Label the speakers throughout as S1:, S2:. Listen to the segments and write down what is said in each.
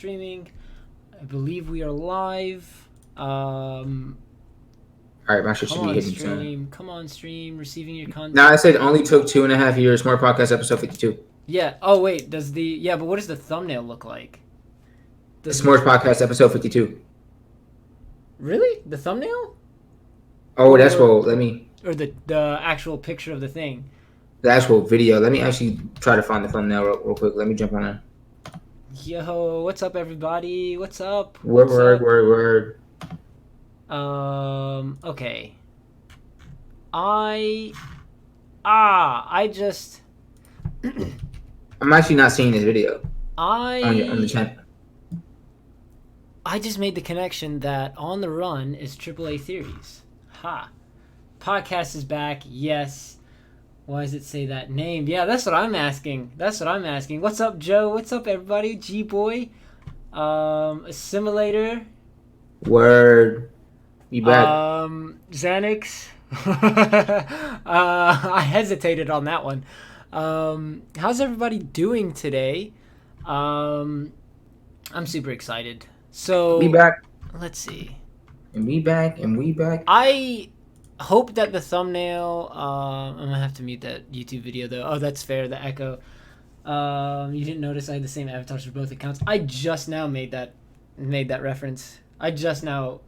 S1: Streaming. I believe we are live.
S2: All right, my shit
S1: Come
S2: should be
S1: on,
S2: hitting soon.
S1: stream. Come on, stream. Receiving your content.
S2: Now I said only took 2.5 years. More podcast episode 52.
S1: Yeah. Oh wait. But what does the thumbnail look like?
S2: S'mores podcast episode 52.
S1: Really? The thumbnail?
S2: Oh, that's what. Let me.
S1: Or the actual picture of the thing.
S2: The actual video. Let me actually try to find the thumbnail real quick. Let me jump on there.
S1: Yo, what's up, everybody? What's up?
S2: Word.
S1: Okay. I just.
S2: I'm actually not seeing this video on the channel.
S1: I just made the connection that On the Run is AAA Theories. Ha. Podcast is back. Yes. Why does it say that name? Yeah, that's what I'm asking. What's up, Joe? What's up, everybody? G-Boy. Assimilator.
S2: Word. Be back.
S1: Xanax. I hesitated on that one. How's everybody doing today? I'm super excited. So
S2: Be back.
S1: Let's see.
S2: And we back.
S1: I hope that the thumbnail. I'm gonna have to mute that YouTube video though. Oh, that's fair. The echo. You didn't notice I had the same avatars for both accounts. I just now made that reference. I just now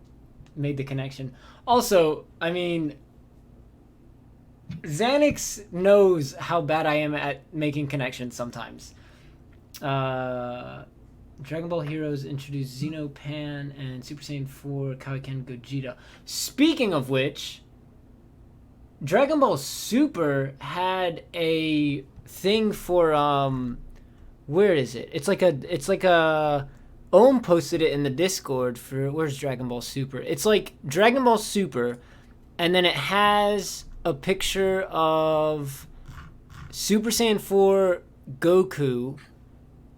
S1: made the connection. Also, I mean, Xanax knows how bad I am at making connections sometimes. Dragon Ball Heroes introduced Xenopan and Super Saiyan 4 Kaioken Gogeta. Speaking of which, Dragon Ball Super had a thing for where is it? It's like a Ohm posted it in the Discord for where's Dragon Ball Super? It's like Dragon Ball Super, and then it has a picture of Super Saiyan 4 Goku,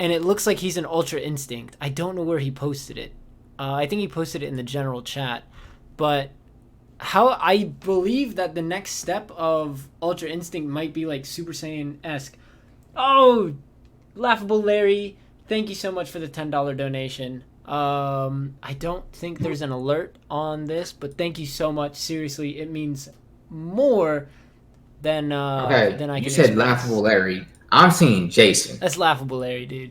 S1: and it looks like he's an Ultra Instinct. I don't know where he posted it. I think he posted it in the general chat. But how I believe that the next step of Ultra Instinct might be like Super Saiyan-esque. Oh, Laughable Larry, thank you so much for the $10 donation. I don't think there's an alert on this, but thank you so much. Seriously, it means more than I can.
S2: You said Laughable Larry. I'm seeing Jason.
S1: That's Laughable Larry, dude.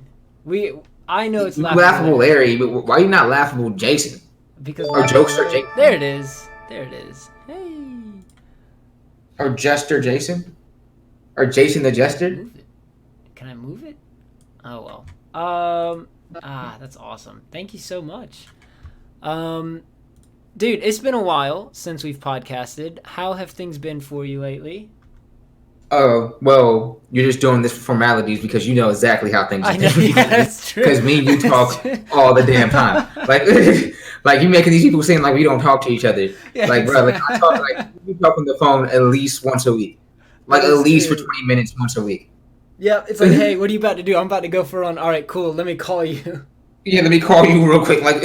S1: I know it's
S2: Laughable Larry, but why are you not Laughable Jason?
S1: Because
S2: or Jokester Jason.
S1: There it is. Hey.
S2: Or Jester Jason. Or Jason the Jester.
S1: Move it. Can I move it? Oh well. That's awesome. Thank you so much. Dude, it's been a while since we've podcasted. How have things been for you lately?
S2: Oh, well, you're just doing this for formalities because you know exactly how things are.
S1: Yeah, that's true.
S2: Because me and you talk all the damn time. Like you making these people seem like we don't talk to each other.
S1: Yeah,
S2: like, bro, like I talk, like we talk on the phone at least once a week. Like at least for 20 minutes once a week.
S1: Yeah, it's like, hey, what are you about to do? I'm about to go for a run. All right, cool. Let me call you.
S2: Yeah, let me call you real quick. Like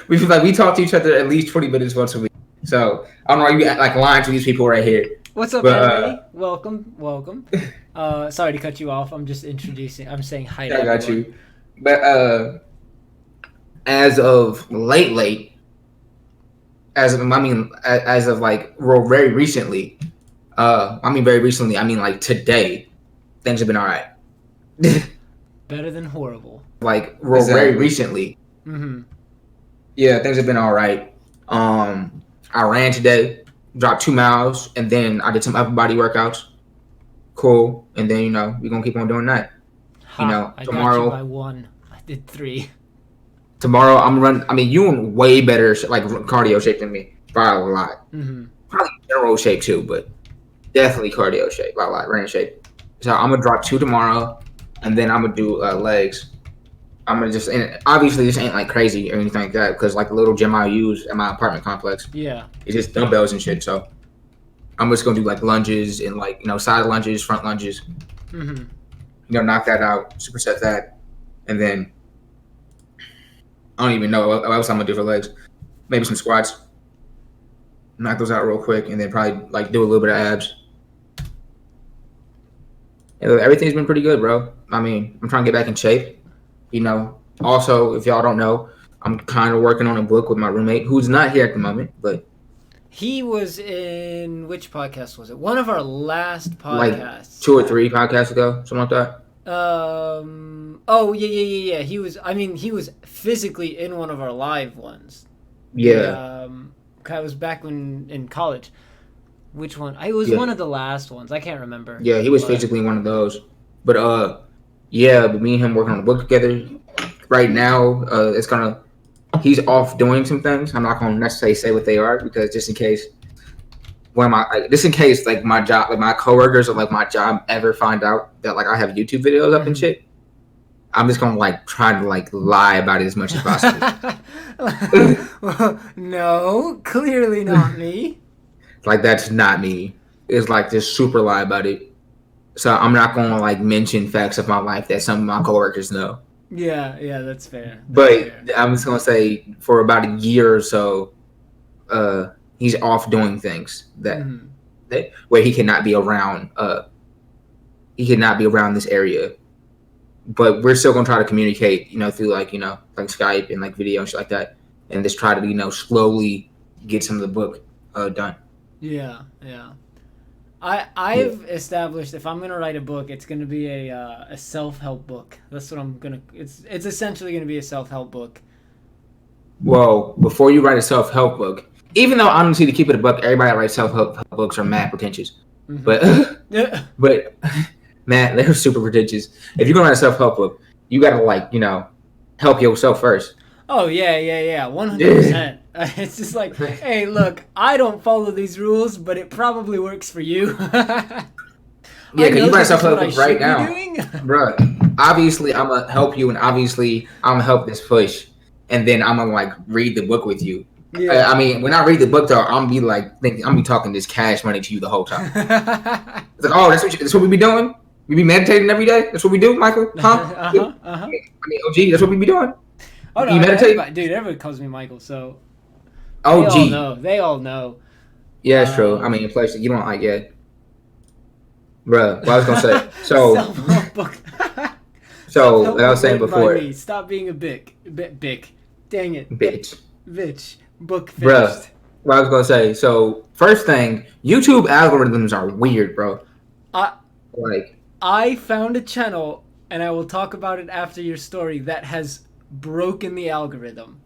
S2: we talk to each other at least 20 minutes once a week. So I don't know why you like lying to these people right here.
S1: What's up, Henry? Welcome. Sorry to cut you off. I'm just introducing. I'm saying hi to everyone.
S2: I got you. But as of late, as of like very recently, I mean like today, things have been all right.
S1: Better than horrible.
S2: Like very recently.
S1: Mm-hmm.
S2: Yeah, things have been all right. I ran today. Dropped 2 miles, and then I did some upper body workouts. Cool. And then, we're going to keep on doing that.
S1: I got you by 1. I did 3.
S2: Tomorrow, I'm running. I mean, you're in way better, like, cardio shape than me. By a lot.
S1: Mm-hmm.
S2: Probably general shape, too, but definitely cardio shape by a lot, running shape. So I'm going to drop 2 tomorrow, and then I'm going to do legs. I'm going to just, and obviously this ain't like crazy or anything like that because like the little gym I use at my apartment complex.
S1: Yeah.
S2: It's just dumbbells and shit. So I'm just going to do like lunges and like, side lunges, front lunges.
S1: Mm-hmm.
S2: Knock that out, superset that. And then I don't even know what else I'm going to do for legs. Maybe some squats. Knock those out real quick and then probably like do a little bit of abs. And everything's been pretty good, bro. I mean, I'm trying to get back in shape. Also, if y'all don't know, I'm kind of working on a book with my roommate, who's not here at the moment, but
S1: He was in which podcast was it? One of our last
S2: like
S1: podcasts.
S2: 2 or 3 podcasts ago, something like that.
S1: Oh yeah. He was. I mean, he was physically in one of our live ones. The
S2: Yeah,
S1: I was back when in college. Which one? I was
S2: yeah,
S1: one of the last ones. I can't remember.
S2: yeah. He was
S1: But
S2: physically one of those, but yeah. But me and him working on a book together right now. It's gonna. He's off doing some things. I'm not gonna necessarily say what they are because just in case one of my just in case like my job, like my coworkers or like my job ever find out that like I have YouTube videos up and
S1: Mhm.
S2: shit. I'm just gonna like try to like lie about it as much as possible.
S1: Well, no, clearly not me.
S2: Like that's not me. It's like just super lie about it. So I'm not gonna like mention facts of my life that some of my coworkers know.
S1: Yeah, that's fair. That's
S2: But
S1: fair.
S2: I'm just gonna say for about a year or so, uh, he's off doing things
S1: Hmm.
S2: that where he cannot be around. He cannot be around this area. But we're still gonna try to communicate, through like Skype and like video and shit like that, and just try to slowly get some of the book done.
S1: Yeah.
S2: Yeah.
S1: I've established if I'm gonna write a book, it's gonna be a self help book. That's what I'm gonna. It's essentially gonna be a self help book.
S2: Well, before you write a self help book, even though honestly to keep it a book, everybody that writes self help books are mad pretentious.
S1: Hmm.
S2: But
S1: Yeah.
S2: but man, they're super pretentious. If you're gonna write a self help book, you gotta help yourself first.
S1: Oh yeah. 100%.
S2: Yeah,
S1: It's just like, hey, look, I don't follow these rules, but it probably works for you. I
S2: because you
S1: know
S2: write a
S1: this
S2: self
S1: is what
S2: help
S1: I
S2: book right
S1: should be
S2: now,
S1: doing.
S2: bro. Obviously, I'm gonna help you, and obviously, I'm gonna help this push, and then I'm gonna like read the book with you. I
S1: Yeah.
S2: mean, when I read the book, though, I'm be like, I'm be talking this cash money to you the whole time. It's like, oh, that's what we be doing. We be meditating every day. That's what we do, Michael, huh? I
S1: Uh-huh.
S2: mean, OG, that's what we be doing.
S1: Oh no,
S2: You meditate,
S1: everybody, dude, everybody calls me Michael, so they all
S2: OG.
S1: know. They all know.
S2: Yeah, it's true. I
S1: Um,
S2: mean, plus you don't like bruh. What I was gonna say. So,
S1: self-help book.
S2: so like
S1: Self-help
S2: I was
S1: book
S2: saying
S1: written by
S2: before,
S1: me. Stop being a bick. Dang it.
S2: bitch.
S1: Bitch. Book
S2: Bruh,
S1: finished.
S2: what I was gonna say. So first thing, YouTube algorithms are weird, bro.
S1: I
S2: Like,
S1: I found a channel, and I will talk about it after your story, that has broken the algorithm.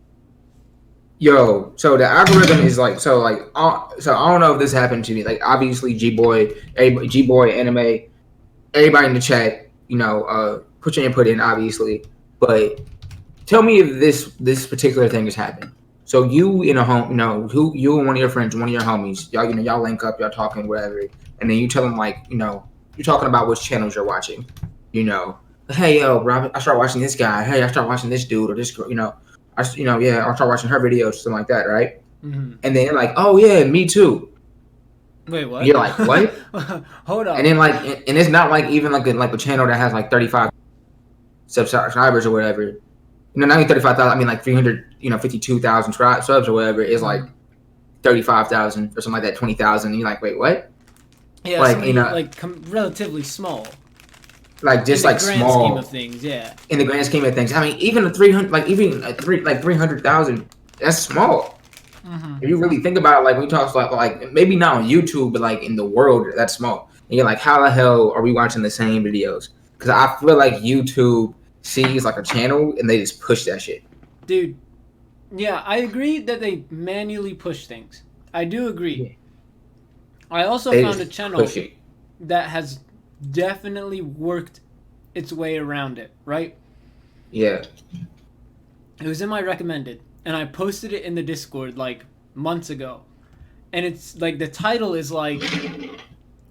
S2: yo, so the algorithm is like, so I don't know if this happened to me. Like, obviously, G Boy, Anime, everybody in the chat, put your input in, obviously. But tell me if this particular thing has happened. So you in a home, who you and one of your friends, one of your homies, y'all link up, y'all talking, whatever, and then you tell them like, you're talking about which channels you're watching, you know, hey yo, Robin, I start watching this guy, hey, I start watching this dude or this girl, yeah, I'll start watching her videos, something like that, right?
S1: Hmm.
S2: And then you're like, oh yeah, me too.
S1: Wait,
S2: And
S1: what?
S2: you're like, what?
S1: Hold
S2: And
S1: up.
S2: then and it's not like even like a channel that has like 35 subscribers or whatever. Not even 35,000. I mean, like 300, 52,000 subs or whatever is like
S1: Mhm.
S2: 35,000 or something like that, 20,000. And you're like, wait, what?
S1: Yeah,
S2: Like,
S1: somebody like relatively small
S2: like
S1: in
S2: just
S1: the
S2: like
S1: grand scheme of
S2: small
S1: things. Yeah.
S2: in the grand scheme of things. I mean, even a 300, like even a 300,000, that's small.
S1: Hmm.
S2: If you really think about it, like when you talk like maybe not on YouTube, but like in the world, that's small. And you're like, how the hell are we watching the same videos? Because I feel like YouTube sees like a channel and they just push that shit.
S1: Dude, yeah, I agree that they manually push things. I do agree.
S2: Yeah.
S1: I also
S2: They
S1: found a
S2: just push
S1: channel
S2: it.
S1: that has definitely worked its way around it, right?
S2: Yeah.
S1: It was in my recommended, and I posted it in the Discord like months ago. And it's like the title is like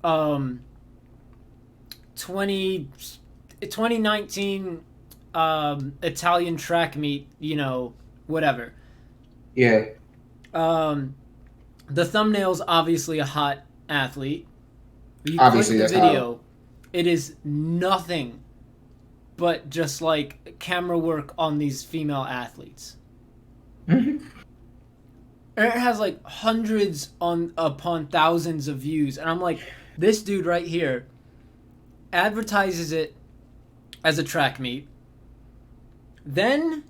S1: um 20 2019 Italian track meet, whatever.
S2: Yeah.
S1: Um the thumbnail's obviously a hot athlete. You click
S2: Obviously,
S1: the
S2: that's how.
S1: video, it is nothing but just like camera work on these female athletes.
S2: Mhm.
S1: And it has like hundreds on upon thousands of views, and I'm like, this dude right here advertises it as a track meet, Then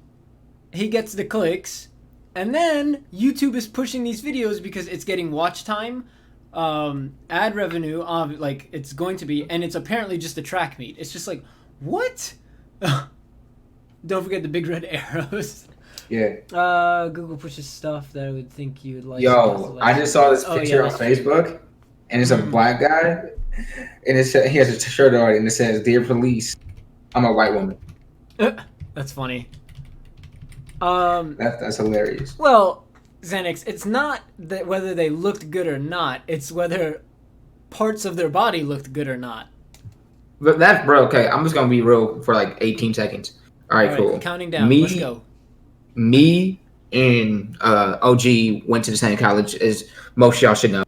S1: he gets the clicks, and then YouTube is pushing these videos because it's getting watch time, ad revenue, like it's going to be, and it's apparently just a track meet. It's just like, what? Don't forget the big red arrows.
S2: Yeah.
S1: Google pushes stuff that I would think you'd like.
S2: Yo, I just saw this picture on Facebook, and it's a black guy, and he has a shirt on, and it says, "Dear police, I'm a white woman."
S1: That's funny.
S2: That's hilarious.
S1: Well, Xanax, it's not that whether they looked good or not. It's whether parts of their body looked good or not.
S2: But bro, okay, I'm just gonna be real for like 18 seconds. All right, cool.
S1: Counting down. Let's go.
S2: Me and OG went to the same college as most of y'all should know,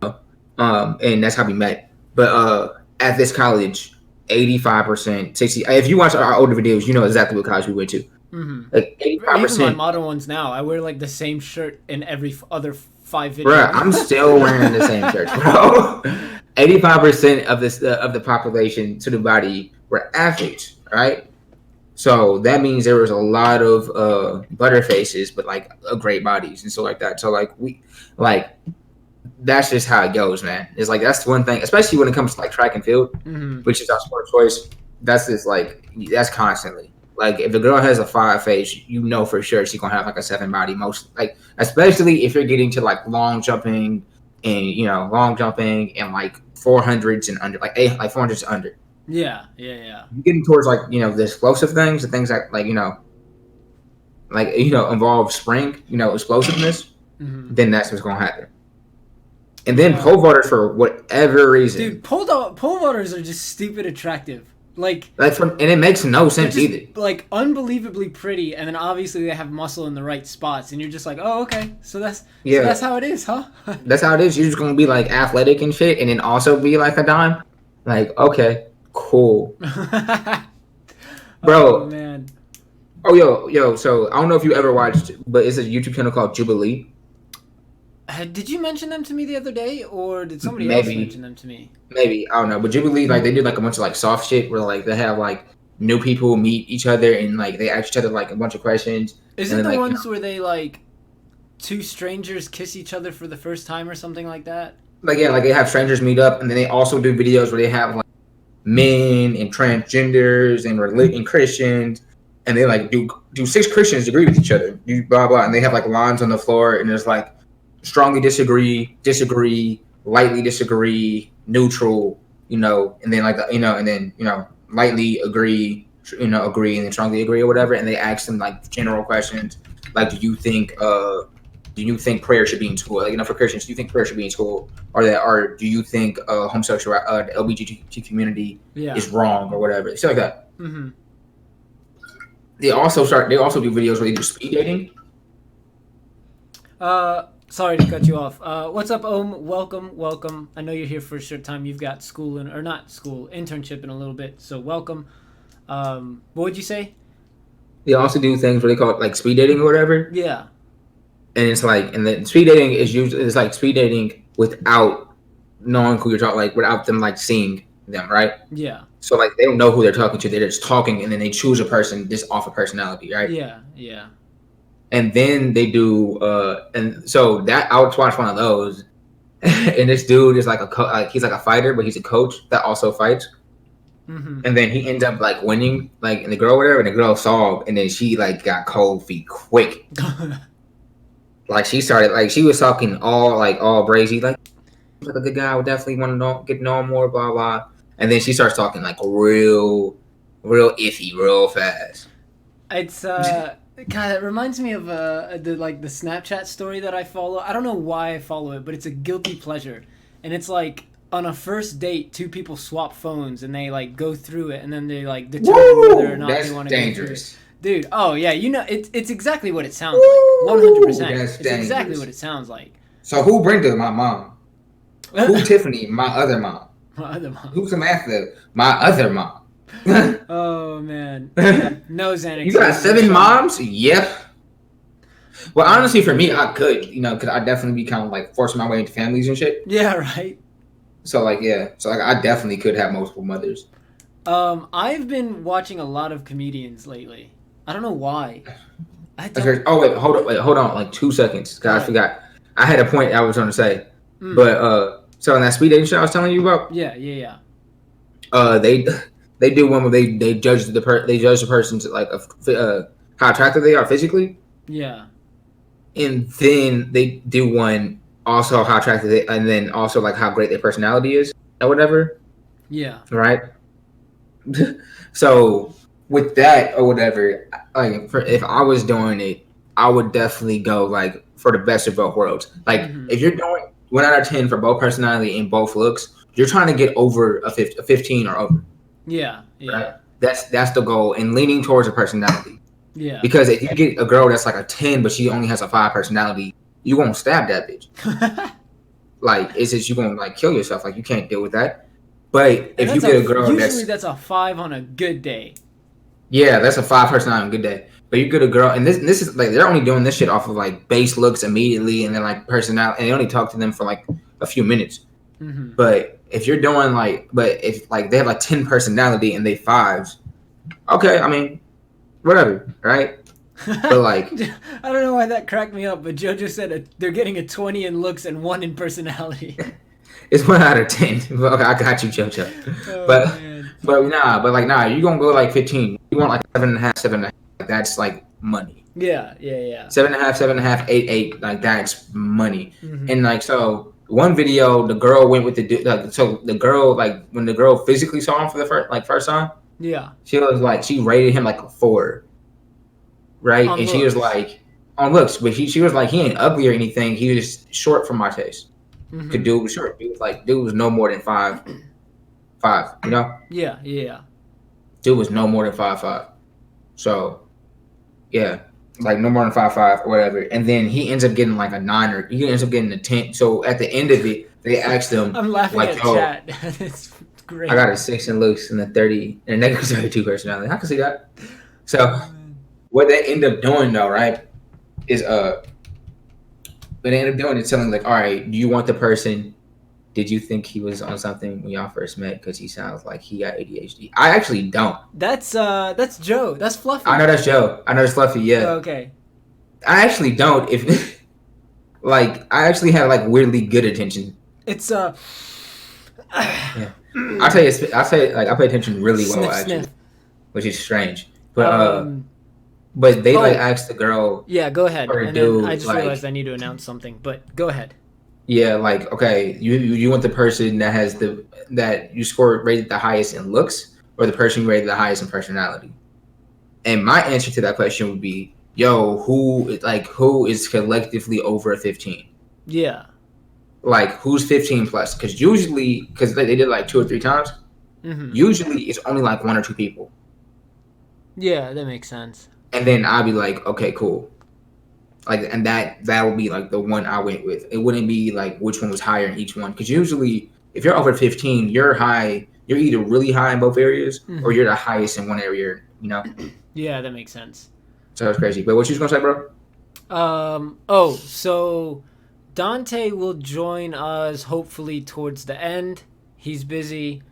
S2: and that's how we met. But at this college, 85%, 60. If you watch our older videos, you know exactly what college we went to.
S1: Mm-hmm.
S2: Like 85%.
S1: Even my modern ones now, I wear like the same shirt in every other 5 videos.
S2: Bro, I'm still wearing the same shirt, bro. 85% of this of the population to the body were athletes, right? So that means there was a lot of butterfaces, but like great bodies and stuff like that. So that's just how it goes, man. It's like that's one thing, especially when it comes to like track and field, which is our sport of choice. That's just like that's constantly. Like if a girl has a 5 face, you know for sure she's gonna have like a 7 body. Most like especially if you're getting to like long jumping and like 400s and under, like 400s and under.
S1: Yeah.
S2: You're getting towards like the explosive things, the things that involve spring, explosiveness. Then that's what's gonna happen. And then pole vaulters for whatever reason.
S1: Dude, pole vaulters are just stupid attractive. And
S2: it makes no sense either.
S1: Like unbelievably pretty, and then obviously they have muscle in the right spots, and you're just like, oh, okay, so that's how it is, huh?
S2: That's how it is. You're just gonna be like athletic and shit, and then also be like a dime. Like, okay, cool, bro.
S1: Oh man.
S2: Oh yo. So I don't know if you ever watched, but it's a YouTube channel called Jubilee.
S1: Did you mention them to me the other day, or did somebody else mention them to me?
S2: Maybe, I don't know. But Jubilee, like they did like a bunch of like soft shit where like they have like new people meet each other and like they ask each other like a bunch of questions.
S1: Is it the ones where they like 2 strangers kiss each other for the first time or something like that?
S2: Like yeah, like they have strangers meet up, and then they also do videos where they have like men and transgenders and Christians, and they like do 6 Christians agree with each other, do blah blah, and they have like lines on the floor, and there's like strongly disagree, lightly disagree, neutral, and then like lightly agree, agree, and then strongly agree or whatever, and they ask them like general questions like, do you think prayer should be in school? Like, for Christians, do you think prayer should be in school, or do you think homosexual, the LGBT community is wrong or whatever? Stuff like that.
S1: Mm-hmm.
S2: They also do videos where they do speed dating.
S1: Sorry to cut you off. What's up, Ohm? Welcome. I know you're here for a short time. You've got internship in a little bit, so welcome. What would you say?
S2: They also do things where they call it like speed dating or whatever.
S1: Yeah.
S2: And it's like, and then speed dating is like speed dating without knowing who you're talking, like without them like seeing them, right?
S1: Yeah.
S2: So like they don't know who they're talking to. They're just talking, and then they choose a person just off of personality, right?
S1: Yeah.
S2: And then they do, and so that I would watch one of those, and this dude is like he's like a fighter, but he's a coach that also fights.
S1: Mm-hmm.
S2: And then he ends up like winning, like in the girl whatever, and the girl saw, and then she like got cold feet quick. Like she started, like she was talking all brazy, like a good guy. I would definitely want to get to know him more, blah blah. And then she starts talking like real iffy, real fast.
S1: It's God, it reminds me of the Snapchat story that I follow. I don't know why I follow it, but it's a guilty pleasure. And it's like on a first date, 2 people swap phones and they like go through it, and then they like determine whether or not they want to go through it. Dude, oh yeah, it's exactly what it sounds like. 100%. It's exactly what it sounds like.
S2: So who Brenda? My mom. Who Tiffany? My other mom.
S1: My other mom.
S2: Who Samantha? My other mom.
S1: Oh man. No, Xanax.
S2: You got 7 moms? Yep. Well, honestly, for me, I could, because I definitely be kind of like forcing my way into families and shit.
S1: Yeah, right.
S2: So like, yeah. So like, I definitely could have multiple mothers.
S1: I've been watching a lot of comedians lately. I don't know why. I
S2: That's
S1: don't.
S2: crazy. Oh wait, hold on, like 2 seconds.
S1: All
S2: Cause I
S1: right.
S2: forgot. I had a point I was trying to say,
S1: Mm.
S2: but so in that speed dating show I was telling you about,
S1: Yeah. Yeah. Yeah.
S2: they they do one where they judge they judge the person's like how attractive they are physically,
S1: Yeah.
S2: and then they do one also how attractive they, and then also like how great their personality is or whatever,
S1: Yeah.
S2: right? So with that or whatever, like if I was doing it, I would definitely go like for the best of both worlds. Like
S1: Mm-hmm.
S2: if you're doing 1 out of 10 for both personality and both looks, you're trying to get over a 15 or over,
S1: Yeah.
S2: right?
S1: Yeah.
S2: That's the goal, and leaning towards a personality.
S1: Yeah.
S2: Because if you get a girl that's like a 10, but she only has a 5 personality, you won't stab that bitch. Like it's just you gonna like kill yourself. Like you can't deal with that. But
S1: And
S2: if you
S1: that's
S2: get a girl
S1: usually
S2: that's
S1: that's a 5 on a good day.
S2: yeah, that's a 5 personality on a good day. But you get a girl, and this is like they're only doing this shit off of like base looks immediately, and then like personality, and they only talk to them for like a few minutes.
S1: Mm-hmm.
S2: But if you're doing like, but if like they have like 10 personality and they fives, okay, I mean whatever, right? But like
S1: I don't know why that cracked me up, but JoJo said they're getting a 20 in looks and 1 in personality.
S2: it's 1 out of 10. But okay, I got you, JoJo.
S1: Oh
S2: But
S1: man.
S2: nah, you gonna go like 15. You want like 7.5, 7.5. That's like money.
S1: Yeah, yeah, yeah.
S2: 7.5, 7.5, 8, 8. Like that's money.
S1: Mm-hmm.
S2: And like so, one video, the girl went with the dude. Like, so the girl, like when the girl physically saw him for the first time,
S1: Yeah.
S2: she was like she rated him like a 4, right?
S1: On
S2: And she was
S1: looks.
S2: like on looks, but she was like he ain't ugly or anything. He was short for my taste. Cause
S1: Mm-hmm.
S2: dude was short. Dude was no more than 5'5". You know,
S1: Yeah, yeah.
S2: dude was no more than 5'5". So yeah, like no more than 5'5" or whatever. And then he ends up getting like a 9 or he ends up getting a 10. So at the end of it, they asked him
S1: I'm laughing
S2: like,
S1: at
S2: "Yo,
S1: chat. It's
S2: I
S1: great.
S2: got a 6 and loose and a 30 and a negative 32 personality. I can see that."
S1: Oh
S2: So
S1: man.
S2: what they end up doing though, right, is what they end up doing is telling like, "All right, do you want the person? Did you think he was on something when y'all first met? Because he sounds like he got ADHD." I actually don't.
S1: That's Joe. That's
S2: I know
S1: Fluffy.
S2: that's Joe. I know that's Fluffy. Yeah,
S1: Okay.
S2: I actually don't. If like, I actually have like weirdly good attention.
S1: It's
S2: Yeah, I'll tell you. I'll say like I pay attention really well
S1: sniff
S2: actually,
S1: sniff.
S2: which is strange. But
S1: Um
S2: but they like
S1: oh,
S2: asked the girl
S1: yeah, go ahead.
S2: or the
S1: And then I
S2: dude
S1: just realized
S2: like
S1: I need to announce something, but go ahead.
S2: yeah like okay you want the person that has that you score rated the highest in looks or the person you rated the highest in personality. And my answer to that question would be, yo, who is collectively over a 15?
S1: Yeah.
S2: Like who's 15 plus? Because usually, because they did like 2 or 3 times,
S1: Mm-hmm.
S2: usually it's only like 1 or 2 people.
S1: Yeah, that makes sense.
S2: And then I'd be like, okay, cool. Like, and that would be like the one I went with. It wouldn't be like which one was higher in each one. Because usually, if you're over 15, you're high. You're either really high in both areas or
S1: Mm-hmm.
S2: you're the highest in one area. You know,
S1: Yeah, that makes sense.
S2: so it's crazy. But what you was gonna say, bro?
S1: Oh, so Dante will join us hopefully towards the end. He's busy.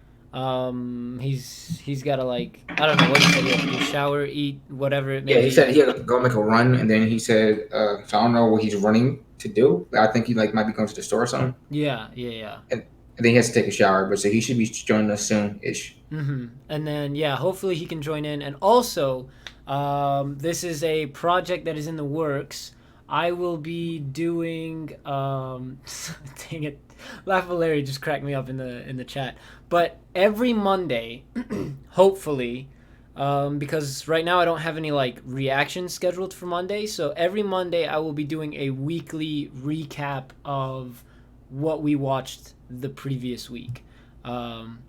S1: He's gotta like I don't know what he said. He has to do shower, eat, whatever it may
S2: Yeah, he
S1: be.
S2: said he had to go make a run, and then he said, so I don't know what he's running to do. I think he like might be going to the store or something,
S1: Yeah, yeah, yeah.
S2: and then he has to take a shower. But so he should be joining us soon ish.
S1: Mm-hmm. And then yeah, hopefully he can join in. And also, this is a project that is in the works. I will be doing. Dang it, Laugh Larry just cracked me up in the chat. But every Monday, hopefully, because right now I don't have any like reactions scheduled for Monday. So every Monday I will be doing a weekly recap of what we watched the previous week. Um,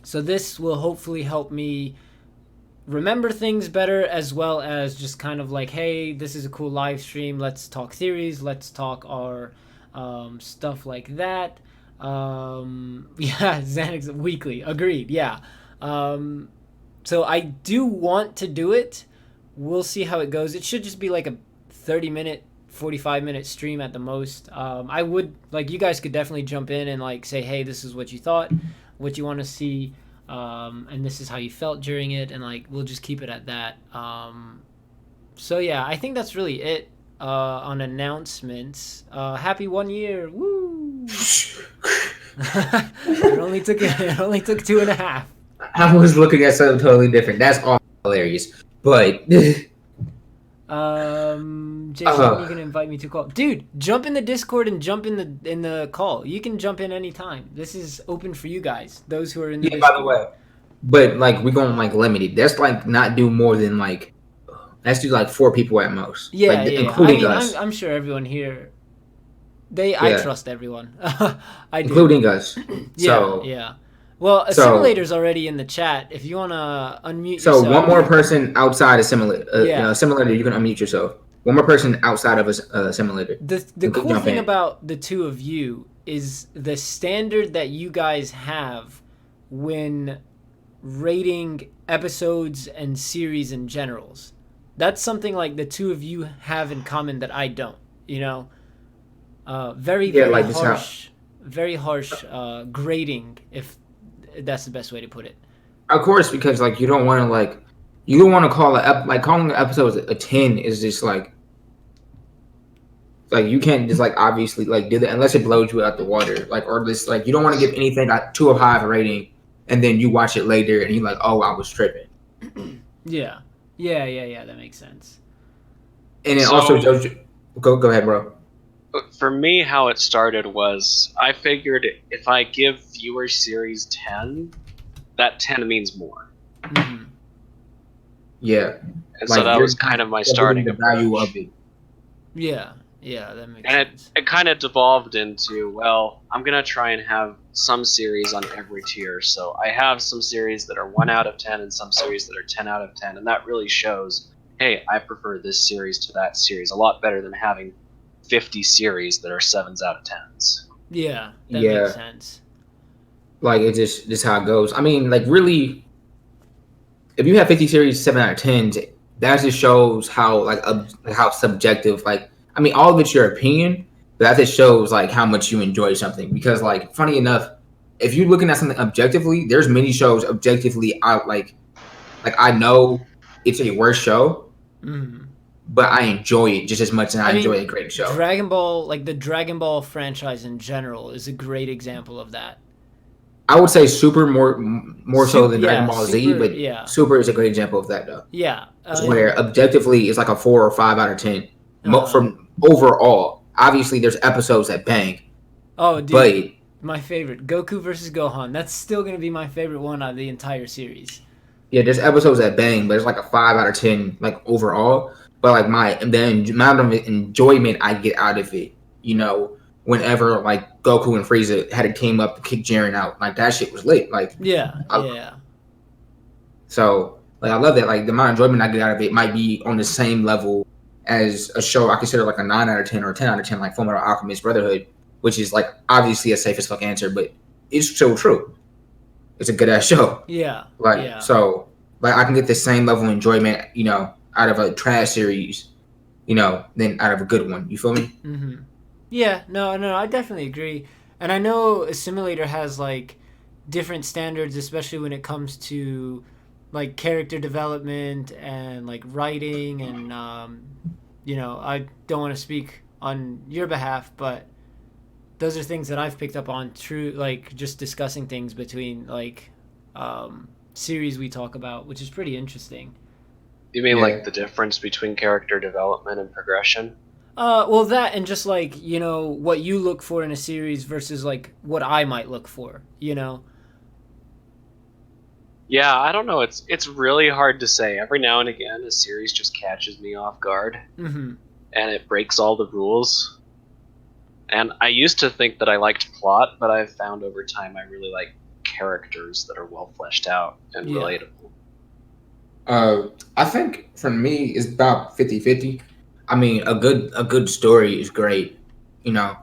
S1: so this will hopefully help me remember things better, as well as just kind of like, hey, this is a cool live stream. Let's talk theories. Let's talk our stuff like that. Yeah, Xanax weekly. Agreed. Yeah. So I do want to do it. We'll see how it goes. It should just be like a 30-minute 45-minute stream at the most. I would like you guys could definitely jump in and like say, hey, this is what you thought, what you want to see. and this is how you felt during it, and like we'll just keep it at that. So yeah, I think that's really it on announcements. Happy 1 year, woo! It only took 2.5.
S2: I was looking at something totally different. That's all hilarious. But
S1: Jason, you can invite me to call. Dude, jump in the Discord and jump in the call. You can jump in anytime. This is open for you guys, those who are in the Discord.
S2: by the way, but like we're going like limited. That's like not do more than like let's do like 4 people at most.
S1: Yeah,
S2: like,
S1: yeah.
S2: including us.
S1: I'm sure everyone here. I trust everyone. I do.
S2: Including us.
S1: Yeah, yeah. Well, Assimilator's already in the chat. If you want to unmute yourself.
S2: So one more person outside of Simulator. Simulator, you can unmute yourself. One more person outside of a Simulator.
S1: The cool thing about the two of you is the standard that you guys have when rating episodes and series in generals. That's something like the two of you have in common that I don't. You know, very harsh grading, if that's the best way to put it.
S2: Of course, because like you don't want to call calling an episode a 10 is just like you can't just like obviously like do that unless it blows you out the water, like, or this like you don't want to give anything like too high of a rating and then you watch it later and you're like, oh, I was tripping.
S1: Yeah, that makes sense.
S2: And then also go ahead, bro.
S3: For me, how it started was I figured if I give viewer series 10, that 10 means more.
S1: Mm-hmm.
S2: Yeah.
S3: And so that was kind of my starting
S2: value of it.
S1: Yeah, that makes sense.
S3: And it kind of devolved into, well, I'm going to try and have some series on every tier. So I have some series that are 1 out of 10 and some series that are 10 out of 10. And that really shows, hey, I prefer this series to that series a lot better than having 50 series that are 7s out of 10s.
S1: Yeah, that makes sense.
S2: Like it's just how it goes. I mean, like really, if you have 50 series 7 out of 10s, that just shows how how subjective. Like, I mean, all of it's your opinion, but that just shows like how much you enjoy something. Because like, funny enough, if you're looking at something objectively, there's many shows objectively out like I know it's a worse show.
S1: Mm.
S2: But I enjoy it just as much as I enjoy a great show.
S1: Dragon Ball, like the Dragon Ball franchise in general, is a great example of that.
S2: I would say Super more so than Dragon Ball Z, but Super is a great example of that, though.
S1: Yeah.
S2: Where objectively it's like a 4 or 5 out of 10 from overall. Obviously, there's episodes that bang.
S1: Oh, dude, my favorite, Goku versus Gohan. That's still gonna be my favorite one out of the entire series.
S2: Yeah, there's episodes that bang, but it's like a 5 out of 10 like overall. But like the amount of enjoyment I get out of it, you know, whenever like Goku and Frieza had to team up to kick Jiren out, like that shit was lit. Like
S1: yeah.
S2: So like I love that. Like the amount of enjoyment I get out of it might be on the same level as a show I consider like a 9 out of 10 or a 10 out of 10, like Fullmetal Alchemist Brotherhood, which is like obviously a safe as fuck answer, but it's still true. It's a good ass show.
S1: Yeah.
S2: So like I can get the same level of enjoyment, you know, out of a trash series, you know, than out of a good one. You feel me?
S1: Mm-hmm. Yeah, no, I definitely agree. And I know Assimilator has like different standards, especially when it comes to like character development and like writing and you know, I don't want to speak on your behalf, but those are things that I've picked up on through like just discussing things between like series we talk about, which is pretty interesting.
S3: You mean like the difference between character development and progression?
S1: Well, that and just like, you know, what you look for in a series versus like what I might look for, you know?
S3: Yeah, I don't know. It's really hard to say. Every now and again, a series just catches me off guard,
S1: mm-hmm.
S3: and it breaks all the rules. And I used to think that I liked plot, but I've found over time I really like characters that are well fleshed out and relatable.
S2: I think for me it's about 50-50. I mean, a good story is great, you know,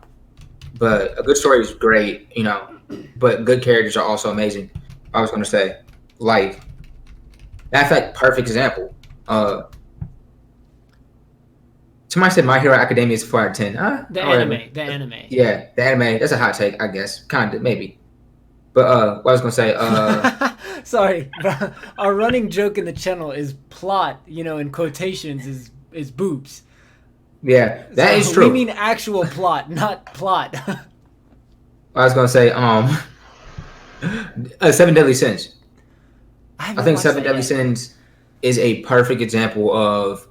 S2: but a good story is great, you know, but good characters are also amazing. I was going to say, like, that's like perfect example. Somebody said My Hero Academia is 4 out of 10.
S1: The anime.
S2: Yeah, the anime. That's a hot take, I guess. Kind of, maybe. But what I was gonna say,
S1: Sorry, our running joke in the channel is plot. In quotations is boobs.
S2: yeah, that is
S1: So we
S2: true.
S1: mean actual plot, not plot.
S2: I was gonna say, Seven Deadly Sins.
S1: I
S2: I
S1: haven't
S2: think
S1: watched
S2: Seven
S1: that
S2: Deadly
S1: yet.
S2: Sins is a perfect example of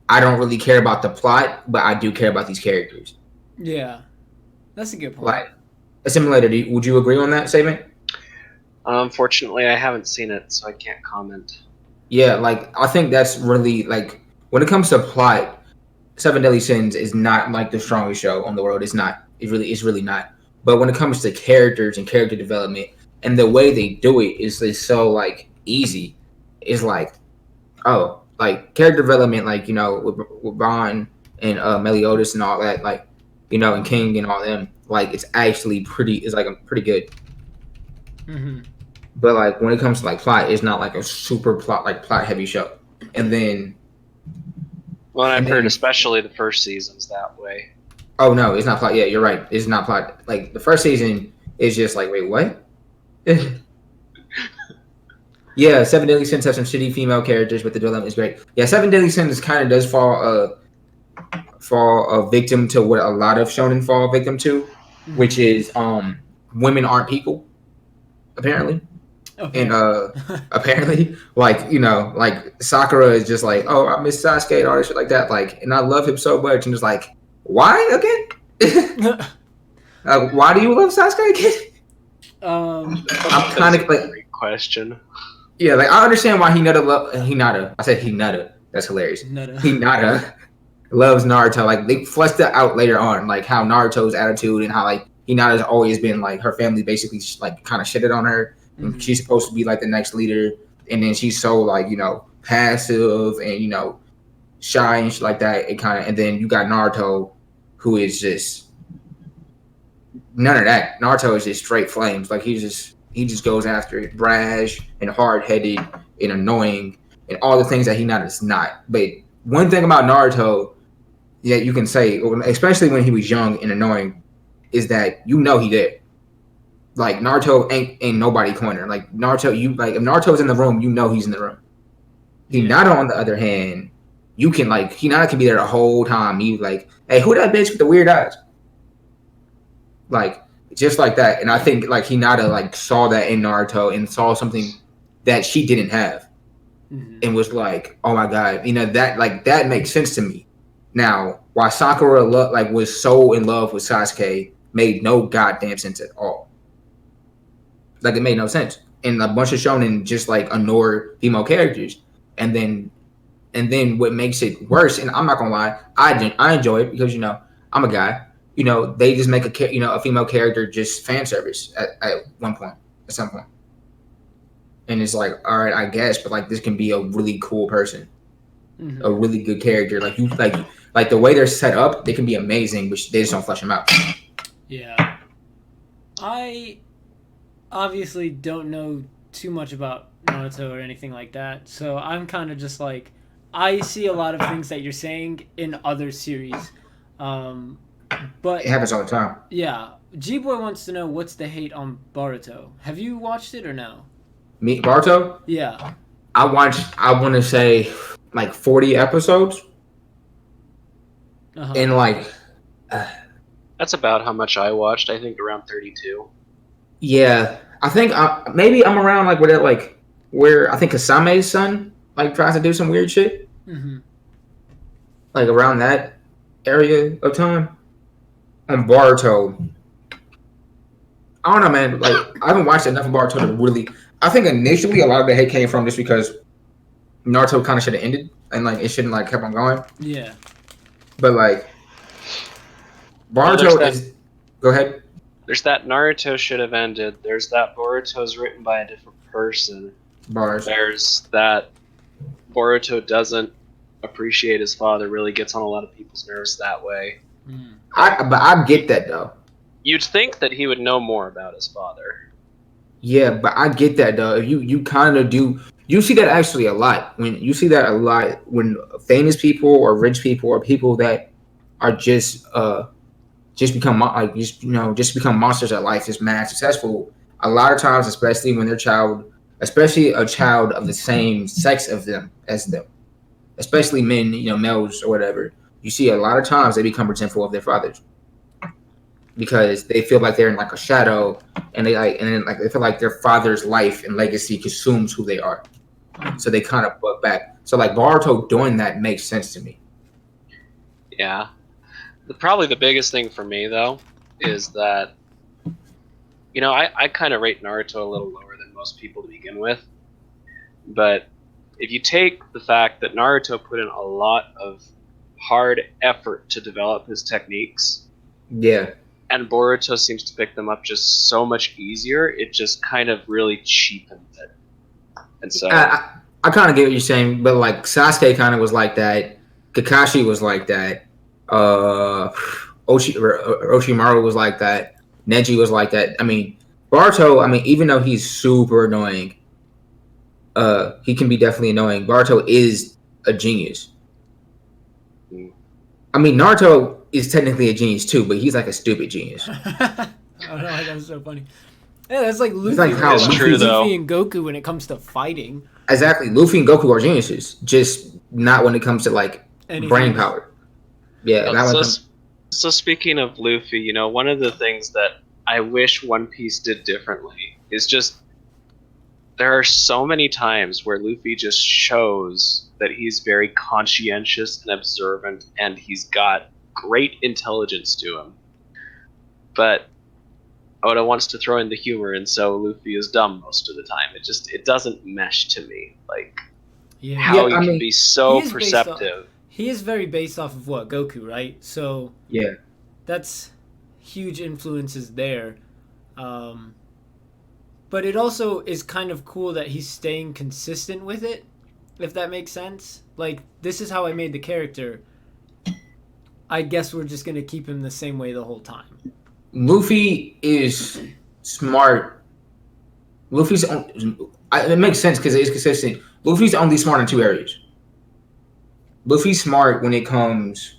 S2: I don't really care about the plot, but I do care about these characters.
S1: Yeah, that's a good point.
S2: Like a similar. Would you agree on that statement?
S3: Unfortunately, I haven't seen it, so I can't comment.
S2: Yeah, like I think that's really like when it comes to plot, Seven Deadly Sins is not like the strongest show on the world. It's not. It's really not. But when it comes to characters and character development and the way they do it is so like easy. It's like like character development, like with Bond and Meliodas and all that, like and King and all them. Like it's actually pretty. It's like pretty good.
S1: Hmm.
S2: But like when it comes to like plot, it's not like a super plot heavy show. And then
S3: Well, and
S2: and
S3: I've heard
S2: then
S3: especially the first season's that way.
S2: oh no, it's not plot. Yeah, you're right. It's not plot. Like the first season is just like wait what? Yeah, Seven Deadly Sins have some shitty female characters, but the development is great. Yeah, Seven Deadly Sins kind of does fall a victim to what a lot of shonen fall victim to, which
S1: Hmm.
S2: is women aren't people apparently. And
S1: Apparently.
S2: apparently, like like Sakura is just like, oh, I miss Sasuke and all that shit like that. Like, and I love him so much, and just like, why again? Why do you love Sasuke again? I'm
S3: That's
S2: kind
S3: a
S2: of like,
S3: great question.
S2: yeah, like I understand why Hinata. I said Hinata. That's hilarious.
S1: Nada.
S2: Hinata loves Naruto. Like they fleshed that out later on, like how Naruto's attitude and how like Hinata's always been like her family basically like kind of shitted on her, and
S1: Hmm.
S2: she's supposed to be like the next leader, and then she's so like passive and shy and shit like that. It kind of and then you got Naruto, who is just none of that. Naruto is just straight flames. Like he just goes after it, brash and hard headed and annoying and all the things that Hinata is not. But one thing about Naruto that you can say, especially when he was young and annoying, is that he did. Like Naruto ain't nobody corner. Like Naruto, you like if Naruto's in the room, he's in the room.
S1: Yeah.
S2: Hinata, on the other hand, you can like Hinata can be there the whole time. You like, hey, who that bitch with the weird eyes? Like just like that. And I think like Hinata like saw that in Naruto and saw something that she didn't have
S1: Hmm.
S2: and was like, oh my god, that like that makes sense to me. Now, why Sakura like was so in love with Sasuke made no goddamn sense at all. Like it made no sense. And a bunch of shonen just like ignore female characters, and then what makes it worse? And I'm not gonna lie, I enjoy it because I'm a guy. They just make a female character just fan service at one point at some point, and it's like all right, I guess, but like this can be a really cool person, a
S1: Hmm.
S2: really good character. Like you like the way they're set up, they can be amazing, but they just don't flesh them out.
S1: Yeah. I obviously don't know too much about Naruto or anything like that, so I'm kind of just like I see a lot of things that you're saying in other series, um,
S2: It
S1: but
S2: happens all the time.
S1: yeah, G Boy wants to know what's the hate on Boruto. Have you watched it or no?
S2: Me, Barto,
S1: Yeah.
S2: I watched. I want to say like 40 episodes,
S1: Uh huh.
S2: and like, uh,
S3: That's about how much I watched. I think around 32.
S2: yeah, I think maybe I'm around like where I think Kasame's son like tries to do some weird shit,
S1: Mm-hmm.
S2: like around that area of time. On Baruto, I don't know, man. Like I haven't watched enough of Baruto to really. I think initially a lot of the hate came from just because Naruto kind of should have ended and like it shouldn't like kept on going.
S1: Yeah.
S2: But like
S3: Well,
S2: Baruto is. Go ahead.
S3: there's that Naruto should have ended. There's that Boruto's written by a different person.
S2: Bars.
S3: There's that Boruto doesn't appreciate his father. Really gets on a lot of people's nerves that way.
S1: Mm.
S2: But I get that though.
S3: You'd think that he would know more about his father.
S2: Yeah, but I get that though. You kind of do. You see that actually a lot when you see that a lot when famous people or rich people or people that are just become just become monsters at life, just mad successful. a lot of times, especially when especially a child of the same sex of them as them, especially men, males or whatever, you see a lot of times they become resentful of their fathers because they feel like they're in like a shadow, and they feel like their father's life and legacy consumes who they are. So they kind of buck back. So like Boruto doing that makes sense to me.
S3: Yeah. Probably the biggest thing for me though is that I kind of rate Naruto a little lower than most people to begin with. But if you take the fact that Naruto put in a lot of hard effort to develop his techniques,
S2: Yeah.
S3: and Boruto seems to pick them up just so much easier, it just kind of really cheapens it. And so
S2: I kind of get what you're saying, but like Sasuke kind of was like that. Kakashi was like that. Orochimaru was like that. Neji was like that. I mean, Boruto. I mean, even though he's super annoying, he can be definitely annoying. Boruto is a genius. I mean, Naruto is technically a genius too, but he's like a stupid genius.
S1: I don't know why that was so funny. Yeah, that's like Luffy.
S2: like how
S1: Luffy and Goku when it comes to fighting.
S2: Exactly, Luffy and Goku are geniuses, just not when it comes to like brain power. Yeah.
S3: So speaking of Luffy, one of the things that I wish One Piece did differently is just there are so many times where Luffy just shows that he's very conscientious and observant, and he's got great intelligence to him. But Oda wants to throw in the humor, and so Luffy is dumb most of the time. It doesn't mesh to me, like how he can be so perceptive.
S1: He is very based off of what Goku, right? So
S2: yeah,
S1: that's huge influences there. But it also is kind of cool that he's staying consistent with it, if that makes sense. Like, this is how I made the character. I guess we're just gonna keep him the same way the whole time.
S2: Luffy is smart. It makes sense because it is consistent. Luffy's only smart in two areas. Luffy's smart when it comes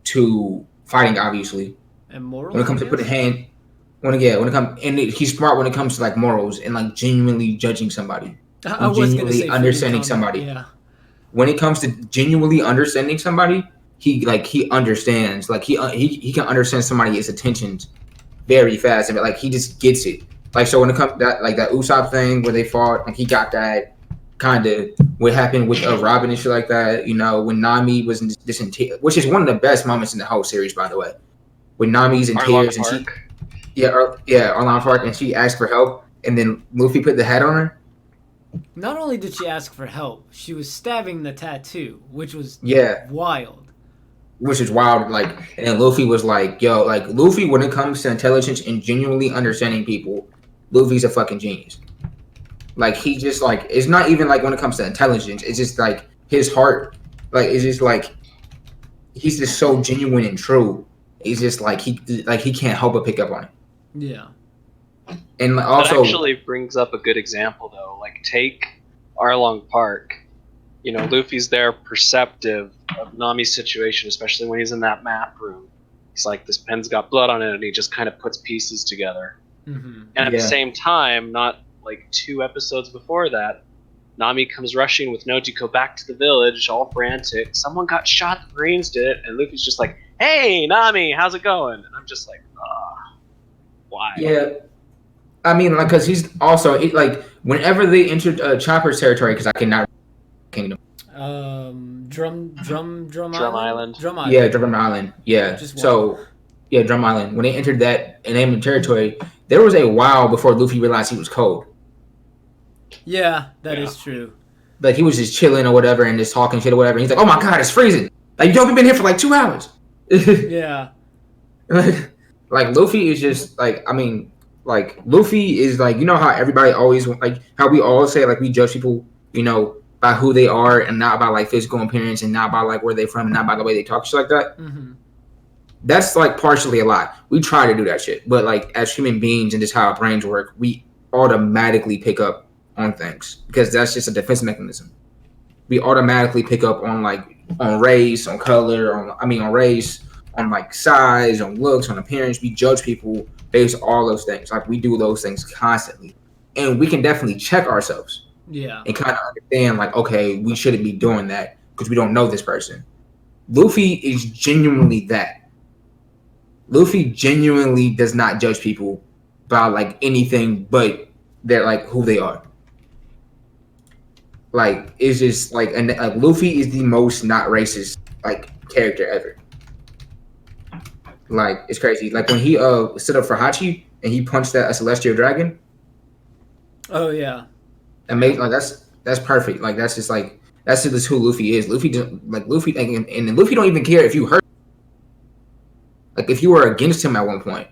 S2: to fighting, obviously.
S1: And morals.
S2: When it comes to putting hand, he's smart when it comes to like morals and like genuinely judging somebody, genuinely understanding somebody.
S1: Yeah.
S2: When it comes to genuinely understanding somebody, he understands. Like he can understand somebody's intentions very fast, and like he just gets it. Like so when it comes to that Usopp thing where they fought, like he got that kind of what happened with Robin and shit like that. When Nami was in this which is one of the best moments in the whole series, by the way. When Nami's in tears and Arlong Park, and she asked for help, and then Luffy put the hat on her.
S1: Not only did she ask for help, she was stabbing the tattoo, which was wild.
S2: Which is wild, like, and Luffy was like, yo, like, Luffy, when it comes to intelligence and genuinely understanding people, Luffy's a fucking genius. Like, he just, like, it's not even, like, when it comes to intelligence, it's just, like, his heart, like, it's just, like, he's just so genuine and true. It's just, like, he can't help but pick up on it.
S1: Yeah.
S2: And also...
S3: That actually brings up a good example, though. Like, take Arlong Park. Luffy's there perceptive of Nami's situation, especially when he's in that map room. He's like, this pen's got blood on it, and he just kind of puts pieces together.
S1: Mm-hmm.
S3: And at the same time, not like 2 episodes before that, Nami comes rushing with Nojiko back to the village, all frantic. Someone got shot, the Marines did it, and Luffy's just like, hey, Nami, how's it going? And I'm just like, why?
S2: Yeah. I mean, like, because he's also, whenever they entered Chopper's territory, because I cannot Kingdom.
S1: Drum
S3: Island.
S2: Yeah, Drum Island. Yeah. Drum Island. When they entered that enemy territory, there was a while before Luffy realized he was cold.
S1: Yeah, that is true.
S2: Like he was just chilling or whatever and just talking shit or whatever. And he's like, "Oh my god, it's freezing! Like you haven't been here for like 2 hours."
S1: Yeah.
S2: Like Luffy is just like Luffy is like how everybody always how we all say we judge people by who they are and not by physical appearance and not by where they're from and not by the way they talk shit like that.
S1: Mm-hmm.
S2: That's partially a lie. We try to do that shit, but as human beings and just how our brains work, we automatically pick up on things because that's just a defense mechanism. We automatically pick up on on race, on color, on race, on like size, on looks, on appearance. We judge people based on all those things. Like we do those things constantly, and we can definitely check ourselves
S1: Yeah.
S2: and kind of understand like, okay, we shouldn't be doing that because we don't know this person. Luffy is genuinely that. Luffy genuinely does not judge people by like anything but they're like who they are. Like it's just like, and like Luffy is the most not racist like character ever. Like it's crazy. Like when he stood up for Hachi and he punched that celestial dragon.
S1: Oh yeah.
S2: Amazing. Like that's perfect. Like that's just like that's just who Luffy is. Luffy just, like Luffy and Luffy don't even care if you hurt. Like if you were against him at one point.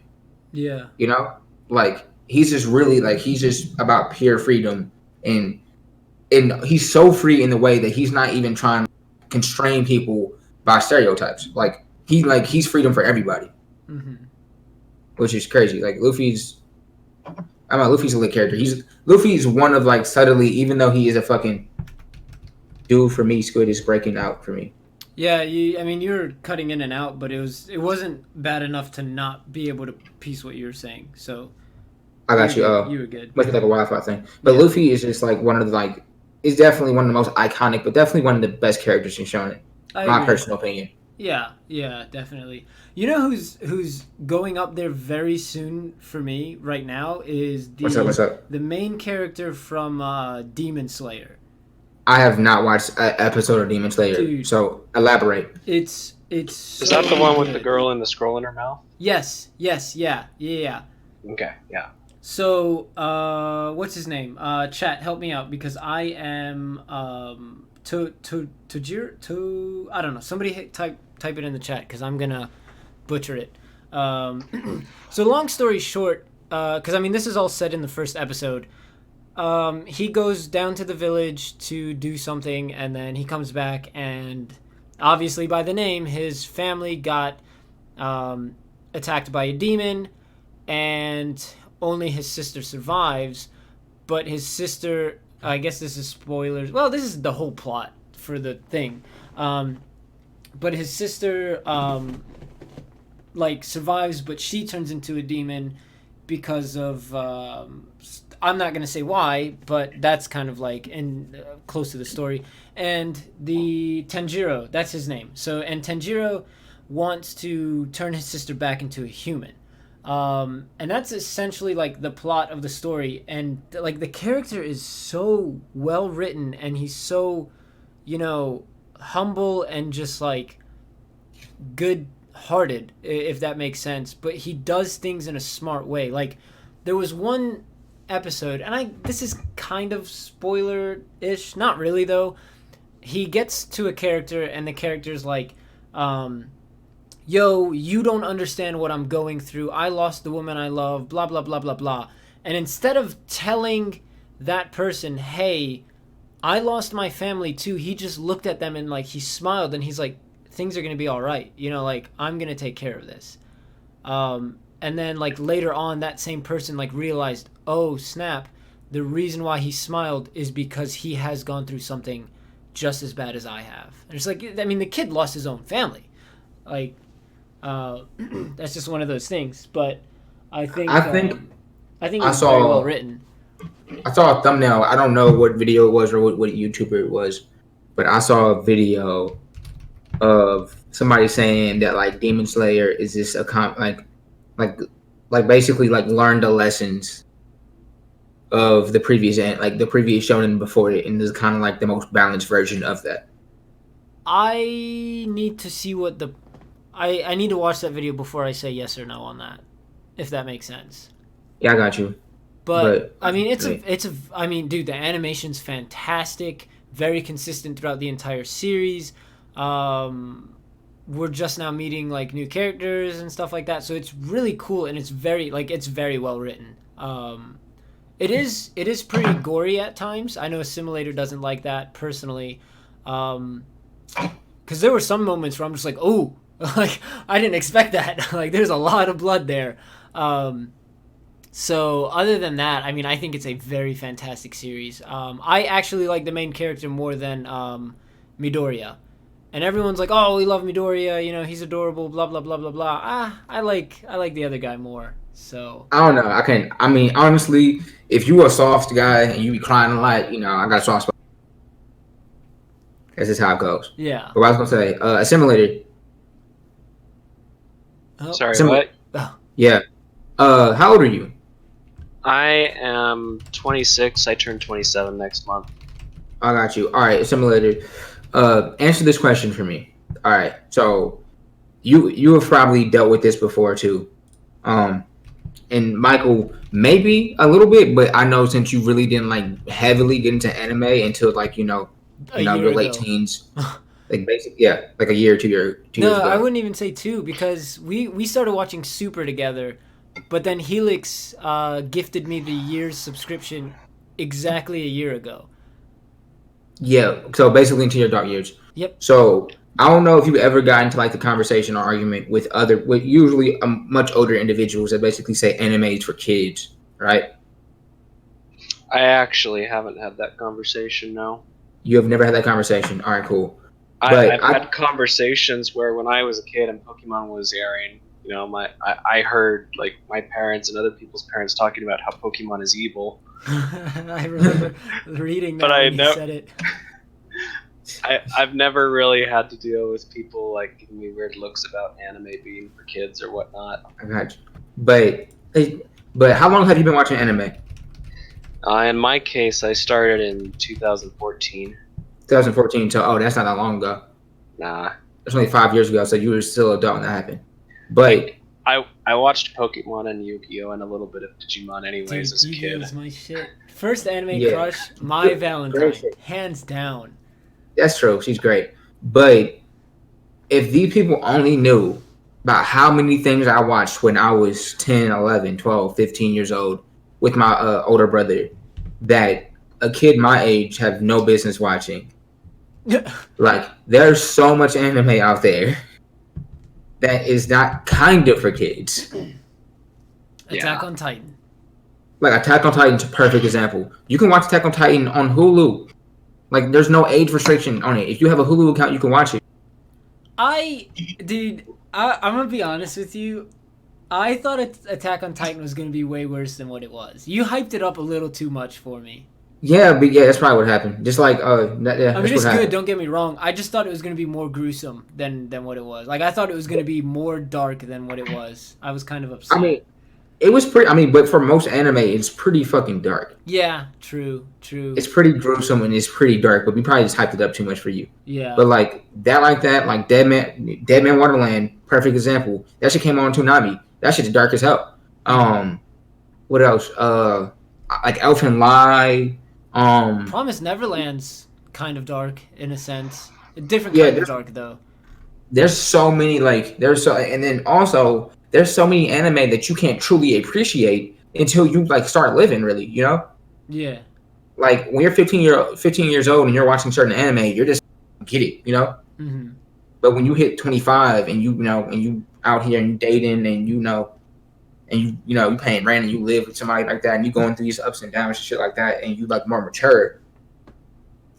S1: Yeah.
S2: You know, like he's just really like he's just about pure freedom and he's so free in the way that he's not even trying to constrain people by stereotypes. Like he's freedom for everybody, which is crazy. Like Luffy's a lit character. Luffy's one of like subtly, even though he is a fucking dude for me, Squid is breaking out for me.
S1: Yeah, I mean, you were cutting in and out, but it wasn't bad enough to not be able to piece what you were saying. So
S2: I got you.
S1: You were good.
S2: Must be like a Wi-Fi thing. But yeah. Luffy is just like one of the like is definitely one of the most iconic, but definitely one of the best characters in Shonen. My personal opinion.
S1: Yeah, definitely. You know who's going up there very soon for me right now is
S2: What's up?
S1: The main character from Demon Slayer.
S2: I have not watched an episode of Demon Slayer, dude, so elaborate.
S1: It's
S3: is that the one with the girl in the scroll in her mouth?
S1: Yes, yeah.
S3: Okay, yeah.
S1: So, what's his name? Chat, help me out because I am I don't know. Somebody type it in the chat because I'm gonna butcher it. So long story short, because I mean this is all said in the first episode. He goes down to the village to do something, and then he comes back, and obviously by the name, his family got attacked by a demon, and only his sister survives. But his sister, I guess this is spoilers. Well, this is the whole plot for the thing. But his sister like survives, but she turns into a demon because of I'm not gonna say why, but that's kind of like close to the story. And the Tanjiro, that's his name. So and Tanjiro wants to turn his sister back into a human. And that's essentially like the plot of the story. And like the character is so well written, and he's so, humble and just like good hearted, if that makes sense. But he does things in a smart way. Like there was one episode, and this is kind of spoiler-ish, not really though. He gets to a character, and the character's like, yo, you don't understand what I'm going through. I lost the woman I love, blah, blah, blah, blah, blah. And instead of telling that person, hey, I lost my family too, he just looked at them and like he smiled, and he's like, things are going to be all right. Like I'm going to take care of this. And then like later on, that same person like realized, oh snap, the reason why he smiled is because he has gone through something just as bad as I have. And it's like, I mean, the kid lost his own family. Like, that's just one of those things. But I think it's very well written.
S2: I saw a thumbnail. I don't know what video it was or what YouTuber it was, but I saw a video of somebody saying that like Demon Slayer is just a like basically like learn the lessons of the previous shonen before it, and is kind of like the most balanced version of that.
S1: I need to see what I need to watch that video before I say yes or no on that, if that makes sense.
S2: Yeah, I got you.
S1: But I mean, I mean, dude, the animation's fantastic, very consistent throughout the entire series. We're just now meeting like new characters and stuff like that, so it's really cool, and it's very well written. It is pretty gory at times. I know Assimilator doesn't like that personally, because there were some moments where I'm just like, oh, like I didn't expect that. Like there's a lot of blood there. So other than that, I mean, I think it's a very fantastic series. I actually like the main character more than Midoriya. and everyone's like, "Oh, we love Midoriya. You know, he's adorable." Blah blah blah blah blah. I like the other guy more. So
S2: I don't know. I can. I mean, honestly, if you a soft guy and you be crying a lot, I got a soft spot. That's just how it goes.
S1: yeah.
S2: But what I was gonna say, assimilated.
S1: Oh,
S3: Sorry,
S2: Similar.
S3: what?
S1: oh,
S2: Yeah. How old are you?
S3: I am 26. I turn 27 next month.
S2: I got you. All right, assimilated. Answer this question for me. All right. So you have probably dealt with this before too. And Michael, maybe a little bit, but I know since you really didn't like heavily get into anime until like
S1: a year
S2: your late
S1: ago.
S2: teens, like like a year, 2 years
S1: No,
S2: ago.
S1: I wouldn't even say 2 because we started watching Super together, but then Helix gifted me the year's subscription exactly a year ago.
S2: Yeah, so basically into your dark years.
S1: Yep.
S2: So I don't know if you ever got into like the conversation or argument with usually much older individuals that basically say anime is for kids, right?
S3: I actually haven't had that conversation, no.
S2: You have never had that conversation. All right, cool.
S3: I've
S2: But
S3: had conversations where when I was a kid and Pokemon was airing, I heard like my parents and other people's parents talking about how Pokemon is evil.
S1: I remember reading that
S3: But
S1: when you said it.
S3: I've never really had to deal with people like giving me weird looks about anime being for kids or whatnot.
S2: I got you. But how long have you been watching anime?
S3: In my case, I started in 2014.
S2: 2014. So that's not that long ago.
S3: Nah,
S2: That's only 5 years ago. So you were still adult when that happened. But
S3: I watched Pokemon and Yu-Gi-Oh and a little bit of Digimon anyways
S1: Dude,
S3: as a
S1: Yu-Gi-Oh
S3: kid.
S1: is my shit. First anime
S2: Yeah.
S1: crush, my Valentine,
S2: shit.
S1: hands down.
S2: that's true. She's great. But if these people only knew about how many things I watched when I was 10, 11, 12, 15 years old with my older brother that a kid my age have no business watching. Like, there's so much anime out there that is not kind of for kids.
S1: Attack on Titan.
S2: Like, Attack on Titan's a perfect example. You can watch Attack on Titan on Hulu. Like, there's no age restriction on it. If you have a Hulu account, you can watch it.
S1: I'm gonna be honest with you. I thought Attack on Titan was gonna be way worse than what it was. You hyped it up a little too much for me.
S2: Yeah, but yeah, that's probably what happened. Just like,
S1: I mean,
S2: that's
S1: it's
S2: what happened.
S1: good. Don't get me wrong. I just thought it was gonna be more gruesome than what it was. Like I thought it was gonna be more dark than what it was. I was kind of upset.
S2: I mean, it was pretty. I mean, but for most anime, it's pretty fucking dark.
S1: Yeah, true.
S2: It's pretty gruesome and it's pretty dark. But we probably just hyped it up too much for you.
S1: Yeah.
S2: But like Dead Man Wonderland, perfect example. That shit came on Toonami. That shit's dark as hell. What else? Like Elfen Lie.
S1: Promise Neverland's kind of dark in a sense. A different
S2: Yeah,
S1: kind of dark though.
S2: There's so many and then also there's so many anime that you can't truly appreciate until you like start living really,
S1: Yeah.
S2: Like when you're 15 years old and you're watching certain anime, you're just get it,
S1: Mm-hmm.
S2: But when you hit 25 and and you out here and you dating and you paying rent and you live with somebody like that and you going through these ups and downs and shit like that and you like more mature,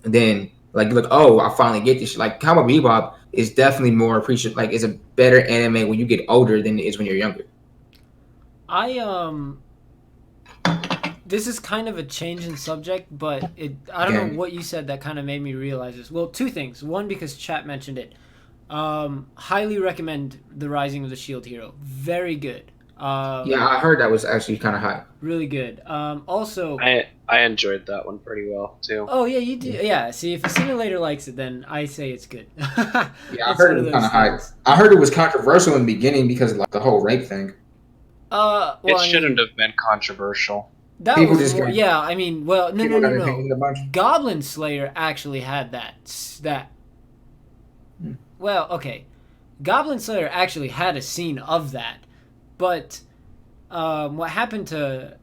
S2: and then like you're like, oh, I finally get this shit. Like Cowboy Bebop is definitely more appreciated. Like it's a better anime when you get older than it is when you're younger.
S1: This is kind of a change in subject, but I don't know what you said that kind of made me realize this. Well, two things. One, because chat mentioned it. Highly recommend The Rising of the Shield Hero. Very good.
S2: Yeah, I heard that was actually kind of high.
S1: Really good. Also,
S3: I enjoyed that one pretty well too.
S1: Oh yeah, you do. Yeah. See, if a simulator likes it, then I say it's good.
S2: Yeah, I heard it was kind of high. I heard it was controversial in the beginning because of like the whole rape thing.
S1: Well,
S3: it shouldn't have been controversial.
S1: That
S2: People
S1: was
S2: just
S1: more, yeah. I mean, well, no.
S2: A
S1: Goblin Slayer actually had that. Well, okay. Goblin Slayer actually had a scene of that, but what happened to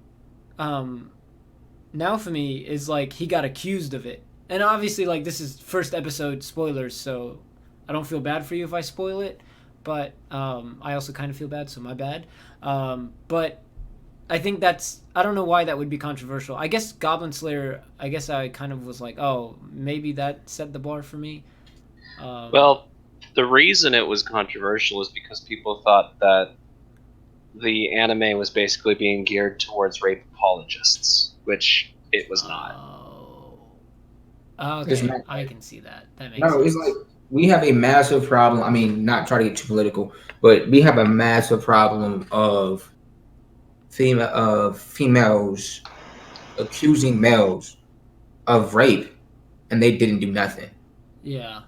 S1: Naofumi is like he got accused of it, and obviously like this is first episode spoilers, so I don't feel bad for you if I spoil it, but I also kind of feel bad, so my bad. But I think I don't know why that would be controversial. I guess Goblin Slayer, I kind of was like, oh, maybe that set the bar for me.
S3: Well, the reason it was controversial is because people thought that the anime was basically being geared towards rape apologists, which it was not.
S1: Oh.
S2: It's
S1: Okay,
S2: not
S1: I
S2: like
S1: can see that. That makes
S2: no, it's
S1: sense.
S2: like we have a massive problem. I mean, not trying to get too political, but we have a massive problem of females accusing males of rape, and they didn't do nothing.
S1: Yeah.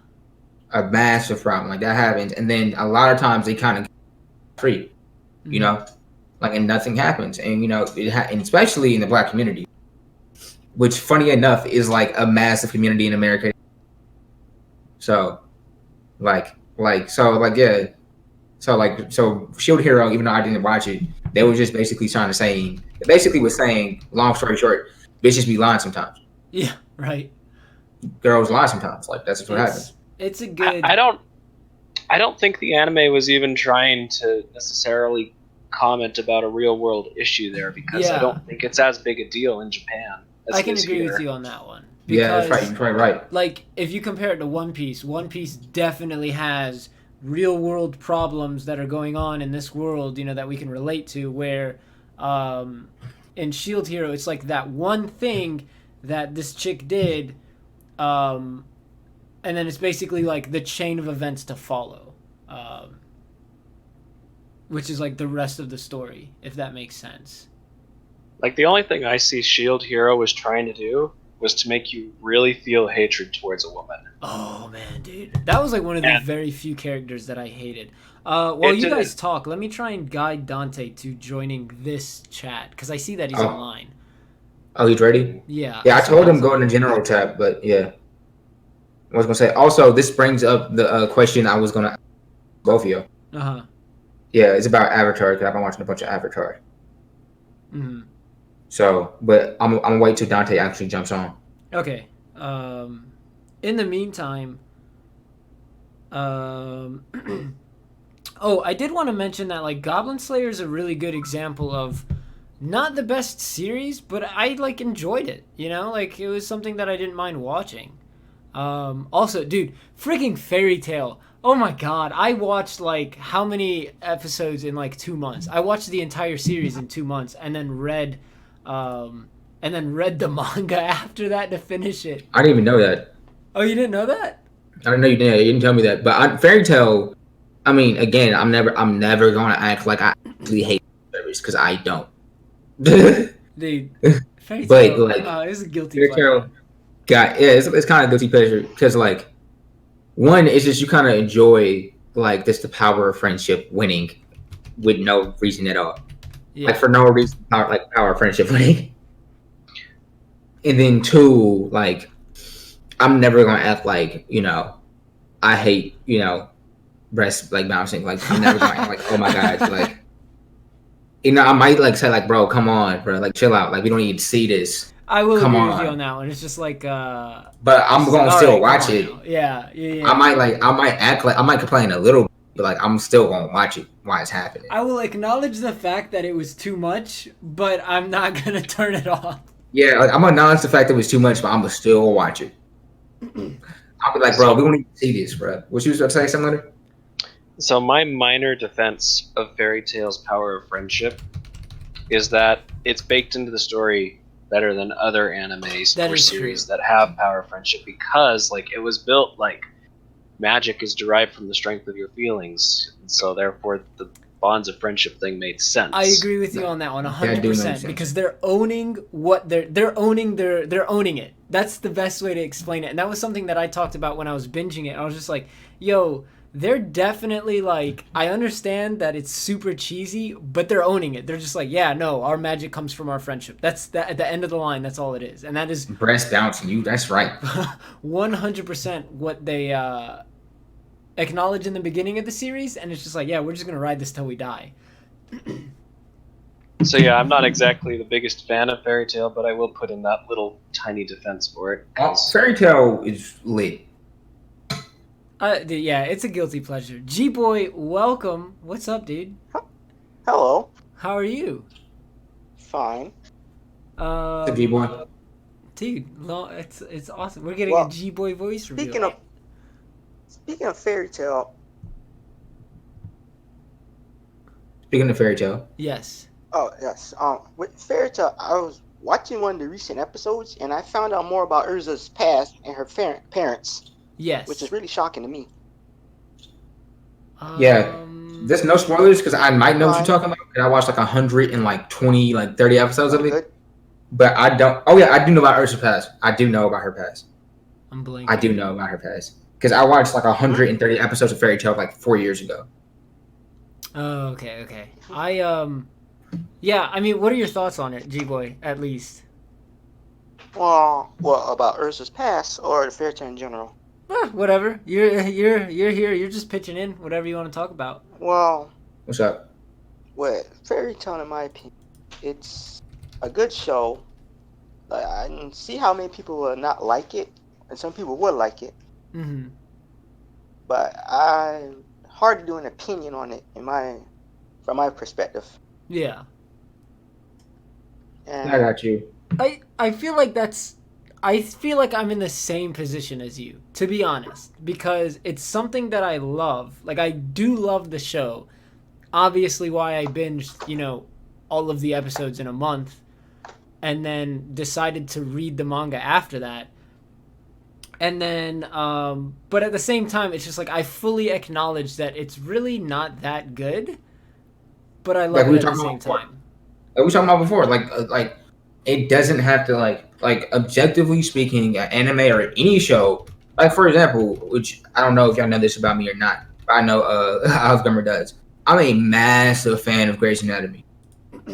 S2: A massive problem like that happens, and then a lot of times they kind of get free, you
S1: Mhm.
S2: know, like and nothing happens, and and especially in the black community, which funny enough is like a massive community in America. So yeah. So Shield Hero, even though I didn't watch it, they were just basically trying to saying, it basically was saying, long story short, bitches be lying sometimes.
S1: Yeah, right.
S2: Girls lie sometimes. Like that's just what happens.
S1: It's a
S3: I,
S1: good
S3: I don't I don't think the anime was even trying to necessarily comment about a real world issue there because I
S1: yeah.
S3: don't think it's as big a deal in Japan as
S1: I
S3: it
S1: can
S3: is
S1: agree with
S3: here.
S1: you on that one
S2: Yeah, that's right.
S1: because
S2: You're probably right.
S1: like if you compare it to One Piece definitely has real world problems that are going on in this world, that we can relate to where um in Shield Hero it's like that one thing that this chick did um and then it's basically like the chain of events to follow. Which is like the rest of the story, if that makes sense.
S3: Like the only thing I see Shield Hero was trying to do was to make you really feel hatred towards a woman.
S1: Oh man, dude, that was like one of the
S3: And
S1: very few characters that I hated. While
S3: it
S1: you guys
S3: didn't
S1: talk, let me try and guide Dante to joining this chat because I see that he's
S2: Oh,
S1: online.
S2: oh, he's ready.
S1: Yeah, I
S2: Yeah, I
S1: see
S2: told
S1: that
S2: him
S1: he's
S2: go in the
S1: online.
S2: general tab, but yeah, I was gonna say. Also, this brings up the question I was gonna ask both of you.
S1: Uh huh.
S2: Yeah, it's about Avatar because I've been watching a bunch of Avatar.
S1: Hmm.
S2: So, but I'm gonna wait till Dante actually jumps on.
S1: Okay. In the meantime, um, oh, I did want to mention that like Goblin Slayer is a really good example of not the best series, but I like enjoyed it. Like it was something that I didn't mind watching. Also, dude, freaking Fairy Tale. Oh my god, I watched like how many episodes in like 2 months? I watched the entire series in 2 months, um, and then read the manga after that to finish it.
S2: I didn't even know that.
S1: Oh, you didn't know that?
S2: I didn't know you didn't. You didn't tell me that. But Fairy Tale. I mean, again, I'm never gonna act like I actually hate service because I don't.
S1: Dude, Fairy
S2: But
S1: Tale
S2: like
S1: is a guilty
S2: Fairy
S1: pleasure.
S2: Tale, got yeah, it's kind of guilty pleasure because like one, it's just you kind of enjoy like just the power of friendship winning with no reason at all, like
S1: Yeah.
S2: for no reason, like power of friendship winning. And then two, like I'm never gonna act like I hate breast like bouncing. Like I'm never gonna act like oh my god, like I might like say like bro, come on, bro, like chill out, like we don't need to see this.
S1: I will
S2: Come
S1: agree with you on
S2: on,
S1: that one. It's just like
S2: but
S1: it's
S2: I'm
S1: just like
S2: gonna
S1: all
S2: still
S1: right, come
S2: watch
S1: on
S2: it.
S1: now. Yeah, yeah,
S2: I
S1: yeah.
S2: might act like I might complain a little, but like I'm still gonna watch it while it's happening.
S1: I will acknowledge the fact that it was too much, but I'm not gonna turn it off.
S2: Yeah, like I'm gonna acknowledge the fact that it was too much, but I'm gonna still watch it. I'll be like, bro, we
S3: so
S2: don't need to see this, bro. What you was about to say, something? Later?
S3: so my minor defense of Fairy Tale's power of friendship is that it's baked into the story better than other animes
S1: That
S3: or
S1: is true.
S3: series that have power of friendship because like it was built like magic is derived from the strength of your feelings, and so therefore the bonds of friendship thing made sense.
S1: I agree with you
S2: That,
S1: on that one,
S2: that do make
S1: 100%,
S2: sense.
S1: because they're owning what they're owning it. That's the best way to explain it, and that was something that I talked about when I was binging it. I was just like, yo. They're definitely like, I understand that it's super cheesy, but they're owning it. They're just like, yeah, no, our magic comes from our friendship. That's that at the end of the line. That's all it is, and that is
S2: Breast bouncing, you. That's right.
S1: 100% what they acknowledge in the beginning of the series, and it's just like, yeah, we're just gonna ride this till we die.
S3: So yeah, I'm not exactly the biggest fan of Fairy Tale, but I will put in that little tiny defense for it because
S2: Fairy Tale is lit.
S1: Yeah, it's a guilty pleasure. G Boy, welcome. What's up, dude?
S4: Hello.
S1: How are you?
S4: Fine.
S2: The G boy.
S1: Dude, it's awesome. We're getting a
S4: Well,
S1: G Boy voice reveal.
S4: speaking of Speaking of fairy tale,
S2: Speaking of fairy tale,
S1: Yes.
S4: oh yes, with fairy tale, I was watching one of the recent episodes and I found out more about Urza's past and her parents, which is
S1: Yes.
S4: really shocking to me.
S2: yeah. There's no spoilers because I might know what you're
S4: Fine,
S2: talking about. 'Cause I watched like 120, like 30 episodes of
S4: I'm
S2: it,
S4: good.
S2: but I don't. Oh yeah, I do know about Ursa's past. I do know about her past.
S1: I'm
S2: I do
S1: blanking.
S2: know about her past because I watched like
S4: Hmm.
S2: 130 episodes of Fairy Tale like 4 years ago.
S1: Oh, okay, okay. Yeah, I mean, what are your thoughts on it, G-Boy, at least?
S4: Well, what about Urza's past or the fairy tale in general?
S1: Whatever. You're here. You're just pitching in. Whatever you want to talk about.
S4: Well,
S2: What's up?
S4: with fairy tale, in my opinion, it's a good show. Like, I can see how many people will not like it, and some people would like it.
S1: Mm-hmm.
S4: But I hard to do an opinion on it from my perspective.
S1: Yeah.
S2: I
S4: And
S2: got you.
S1: I feel like that's. I feel like I'm in the same position as you, to be honest, because it's something that I love. Like, I do love the show. Obviously, why I binged, all of the episodes in a month, and then decided to read the manga after that. And then, but at the same time, it's just like I fully acknowledge that it's really not that good, but I
S2: Like
S1: love
S2: we
S1: it
S2: were
S1: at the
S2: talking about
S1: same
S2: before.
S1: time.
S2: Like we were talking about before. Like it doesn't have to like objectively speaking, anime or any show. Like for example, which I don't know if y'all know this about me or not, but I know OliveGrummer does. I'm a massive fan of Grey's Anatomy.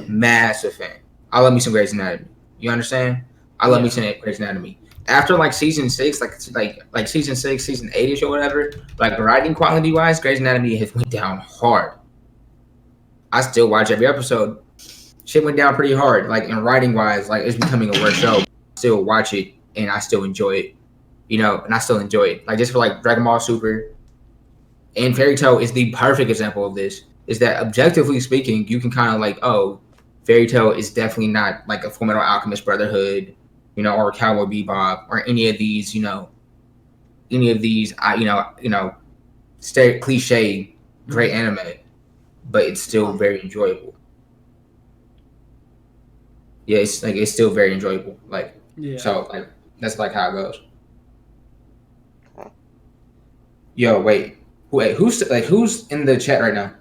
S2: Massive fan. I love me some Grey's Anatomy. You understand? I love me
S1: Yeah.
S2: some Grey's Anatomy. After like season 6, like season 6, season 8ish or whatever, like writing quality wise, Grey's Anatomy has went down hard. I still watch every episode. Shit went down pretty hard. Like in writing wise, like it's becoming a worse show. I still watch it and I still enjoy it. And I still enjoy it. Like just for like Dragon Ball Super and Fairy Tail is the perfect example of this. Is that objectively speaking, you can kind of like, oh, Fairy Tail is definitely not like a Fullmetal Alchemist Brotherhood, or Cowboy Bebop or any of these, cliche great anime, but it's still
S4: huh,
S2: very enjoyable. Yeah, it's still very enjoyable. Like
S1: Yeah.
S2: so, like that's like how it goes.
S4: okay.
S2: Yo, who's in the chat right now?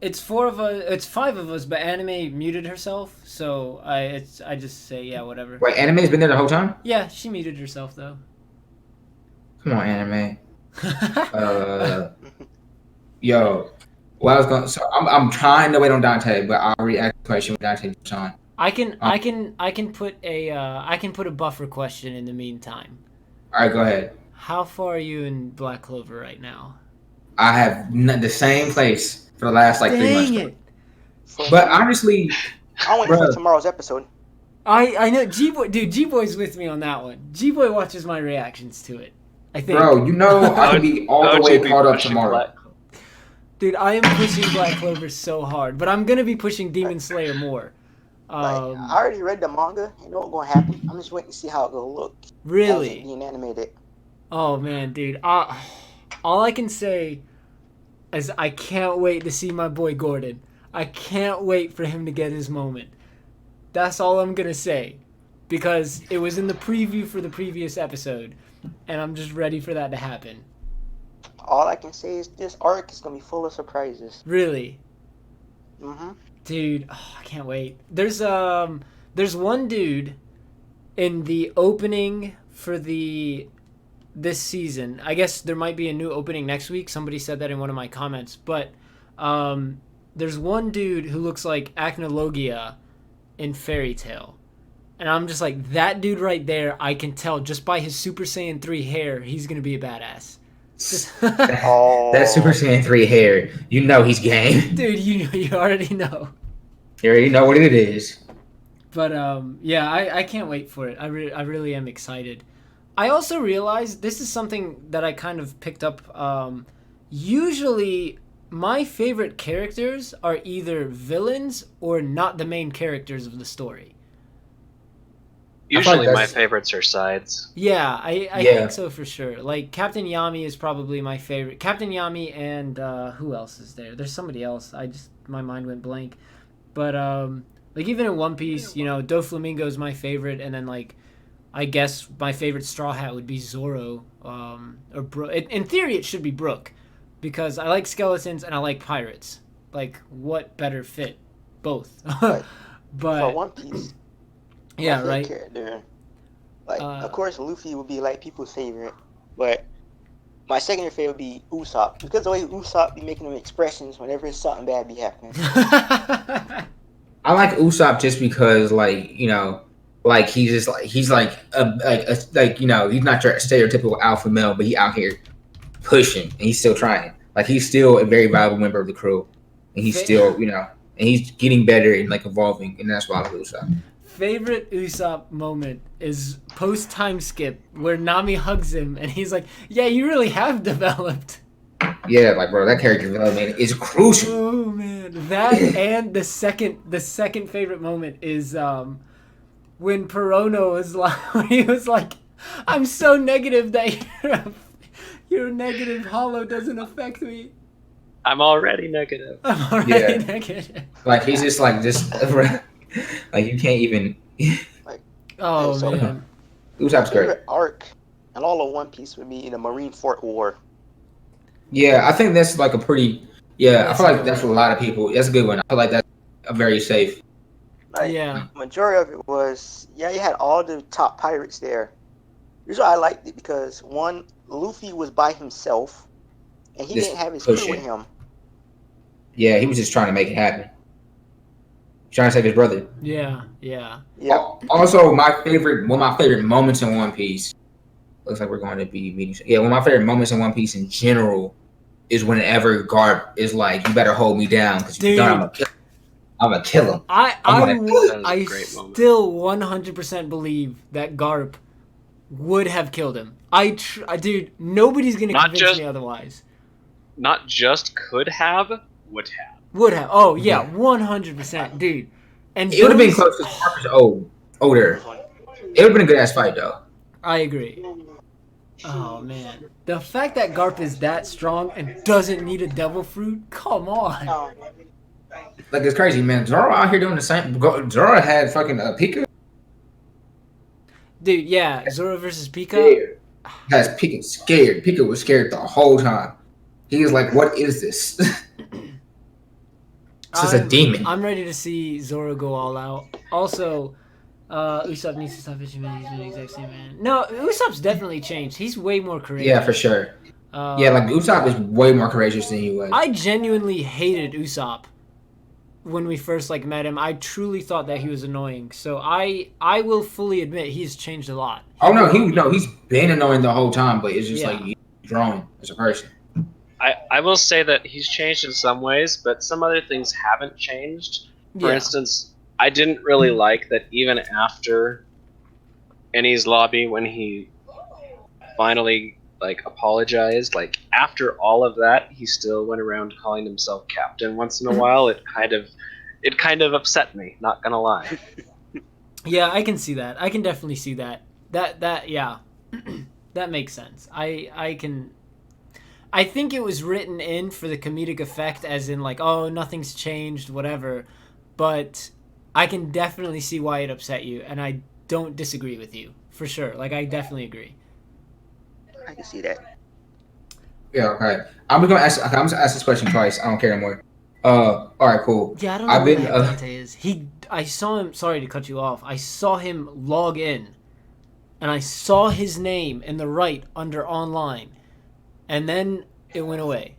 S1: It's four of us. It's five of us, but Anime muted herself, so I just say yeah, whatever.
S2: Wait, Anime's been there the whole time?
S1: Yeah, she muted herself though.
S2: Come on, Anime. Uh, yo, well, I was going. So I'm trying to wait on Dante, but I already asked the question when Dante was on.
S1: I can put a buffer question in the meantime.
S2: All right, go ahead.
S1: How far are you in Black Clover right now?
S2: I have the same place for the last like 3 months.
S1: Dang it!
S4: For
S2: But
S4: me,
S2: honestly,
S4: I'm waiting for
S2: bro,
S4: tomorrow's episode.
S1: I know G-Boy, dude. G-Boy's with me on that one. G-Boy watches my reactions to it. I think.
S2: bro, I can be all the
S3: How'd
S2: way
S3: you be
S2: caught up
S3: pushing
S2: tomorrow.
S3: Black Clover?
S1: Dude, I am pushing Black Clover so hard, but I'm gonna be pushing Demon Slayer more.
S4: Like, I already read the manga. You know what's gonna happen. I'm just waiting to see how it will look as it
S1: Really?
S4: being animated.
S1: Oh man, dude. All I can say is I can't wait to see my boy Gordon. I can't wait for him to get his moment. That's all I'm gonna say, because it was in the preview for the previous episode, and I'm just ready for that to happen.
S4: All I can say is this arc is gonna be full of surprises.
S1: Really,
S4: Mm-hmm.
S1: dude. Oh, I can't wait. There's one dude in the opening for this season. I guess there might be a new opening next week. Somebody said that in one of my comments, but there's one dude who looks like Acnologia in Fairy Tale. And I'm just like, that dude right there, I can tell just by his Super Saiyan 3 hair, he's going to be a badass.
S4: Oh.
S2: That Super Saiyan 3 hair, he's game.
S1: Dude, you already know.
S2: You already know what it is.
S1: But yeah, I can't wait for it. I really am excited. I also realized this is something that I kind of picked up. Usually, my favorite characters are either villains or not the main characters of the story.
S3: Usually my
S2: that's
S3: favorites are sides.
S1: Yeah, I
S2: yeah.
S1: think so for sure. Like Captain Yami is probably my favorite. Captain Yami and who else is there? There's somebody else. My mind went blank. But like even in One Piece, Doflamingo is my favorite, and then like I guess my favorite Straw Hat would be Zoro. Or in theory, it should be Brook, because I like skeletons and I like pirates. Like what better fit? Both.
S4: But for
S1: But
S4: One Piece, my
S1: yeah,
S4: favorite
S1: right.
S4: character, like
S1: Uh,
S4: of course Luffy would be like people's favorite, but my secondary favorite would be Usopp because the way Usopp be making them expressions whenever something bad be happening.
S2: I like Usopp just because, like he's not your stereotypical alpha male, but he out here pushing and he's still trying. Like he's still a very valuable member of the crew, and he's still, and he's getting better and like evolving, and that's why I like Usopp.
S1: Favorite Usopp moment is post time skip where Nami hugs him and he's like, "Yeah, you really have developed."
S2: Yeah, like bro, that character development is crucial.
S1: Oh man, that and the second favorite moment is when Perono was like, when he was like, "I'm so negative that your negative hollow doesn't affect me.
S3: I'm already negative.
S1: I'm already
S2: Yeah.
S1: negative."
S2: Like he's just like like you can't even.
S1: Oh
S4: So-
S1: man,
S2: Usopp's great.
S4: Favorite arc and all of One Piece would be the Marineford War.
S2: Yeah, I think that's like a pretty. Yeah, I
S1: That's
S2: feel
S1: a
S2: like
S1: good
S2: that's a
S1: one.
S2: lot of people. That's a good one. I feel like that's a very safe.
S4: Like,
S1: yeah,
S4: majority of it was, you had all the top pirates there. Here's why I liked it, because one, Luffy was by himself, and he
S2: Just
S4: didn't have his crew
S2: pushing.
S4: with him.
S2: Yeah, he was just trying to make it happen. Trying to save his brother.
S1: yeah.
S4: Yep.
S2: Also, one of my favorite moments in One Piece. Looks like we're going to be meeting. Yeah, one of my favorite moments in One Piece in general is whenever Garp is like, "You better hold me down because if you don't, I'm gonna kill him."
S1: I
S3: That is a
S1: I
S3: great moment.
S1: still 100% believe that Garp would have killed him. Dude, nobody's gonna
S3: Not
S1: convince
S3: just-
S1: me otherwise.
S3: Not just could have, would have.
S1: Would have. Oh yeah,
S2: Yeah.
S1: 100%, dude. And
S2: It would have been
S1: those-
S2: close to Garp is older. It would have been a good ass fight though.
S1: I agree. Oh man, the fact that Garp is that strong and doesn't need a devil fruit, come on.
S2: Like it's crazy, man. Zoro out here doing the same. Zoro had fucking Pika.
S1: Dude, yeah, Zoro versus Pika.
S2: Scared. Has Pika scared. Pika was scared the whole time. He was like, "What is this?" It's just a demon.
S1: I'm ready to see Zoro go all out. Also, Usopp needs to stop fishing, man. He's been the exact same man. No, Usopp's definitely changed. He's way more courageous.
S2: Yeah, for sure. Yeah, like Usopp is way more courageous than he was.
S1: I genuinely hated Usopp when we first met him. I truly thought that he was annoying. So I will fully admit he's changed a lot.
S2: He's been annoying the whole time, but it's just
S1: Yeah.
S2: like he's growing as a person.
S3: I will say that he's changed in some ways, but some other things haven't changed. For
S1: Yeah.
S3: instance, I didn't really like that even after Enies Lobby, when he finally apologized, after all of that, he still went around calling himself captain once in a while. It kind of upset me, not gonna lie.
S1: Yeah, I can see that. I can definitely see that. That yeah. That makes sense. I think it was written in for the comedic effect, as in oh, nothing's changed, whatever. But I can definitely see why it upset you, and I don't disagree with you for sure. I definitely agree.
S4: I can see that.
S2: Yeah, okay. I'm just gonna ask this question twice. I don't care anymore. All right, cool.
S1: Yeah, I don't know
S2: I've
S1: where
S2: been,
S1: the heck Dante is. I saw him. Sorry to cut you off. I saw him log in, and I saw his name in the right under online, and then it went away.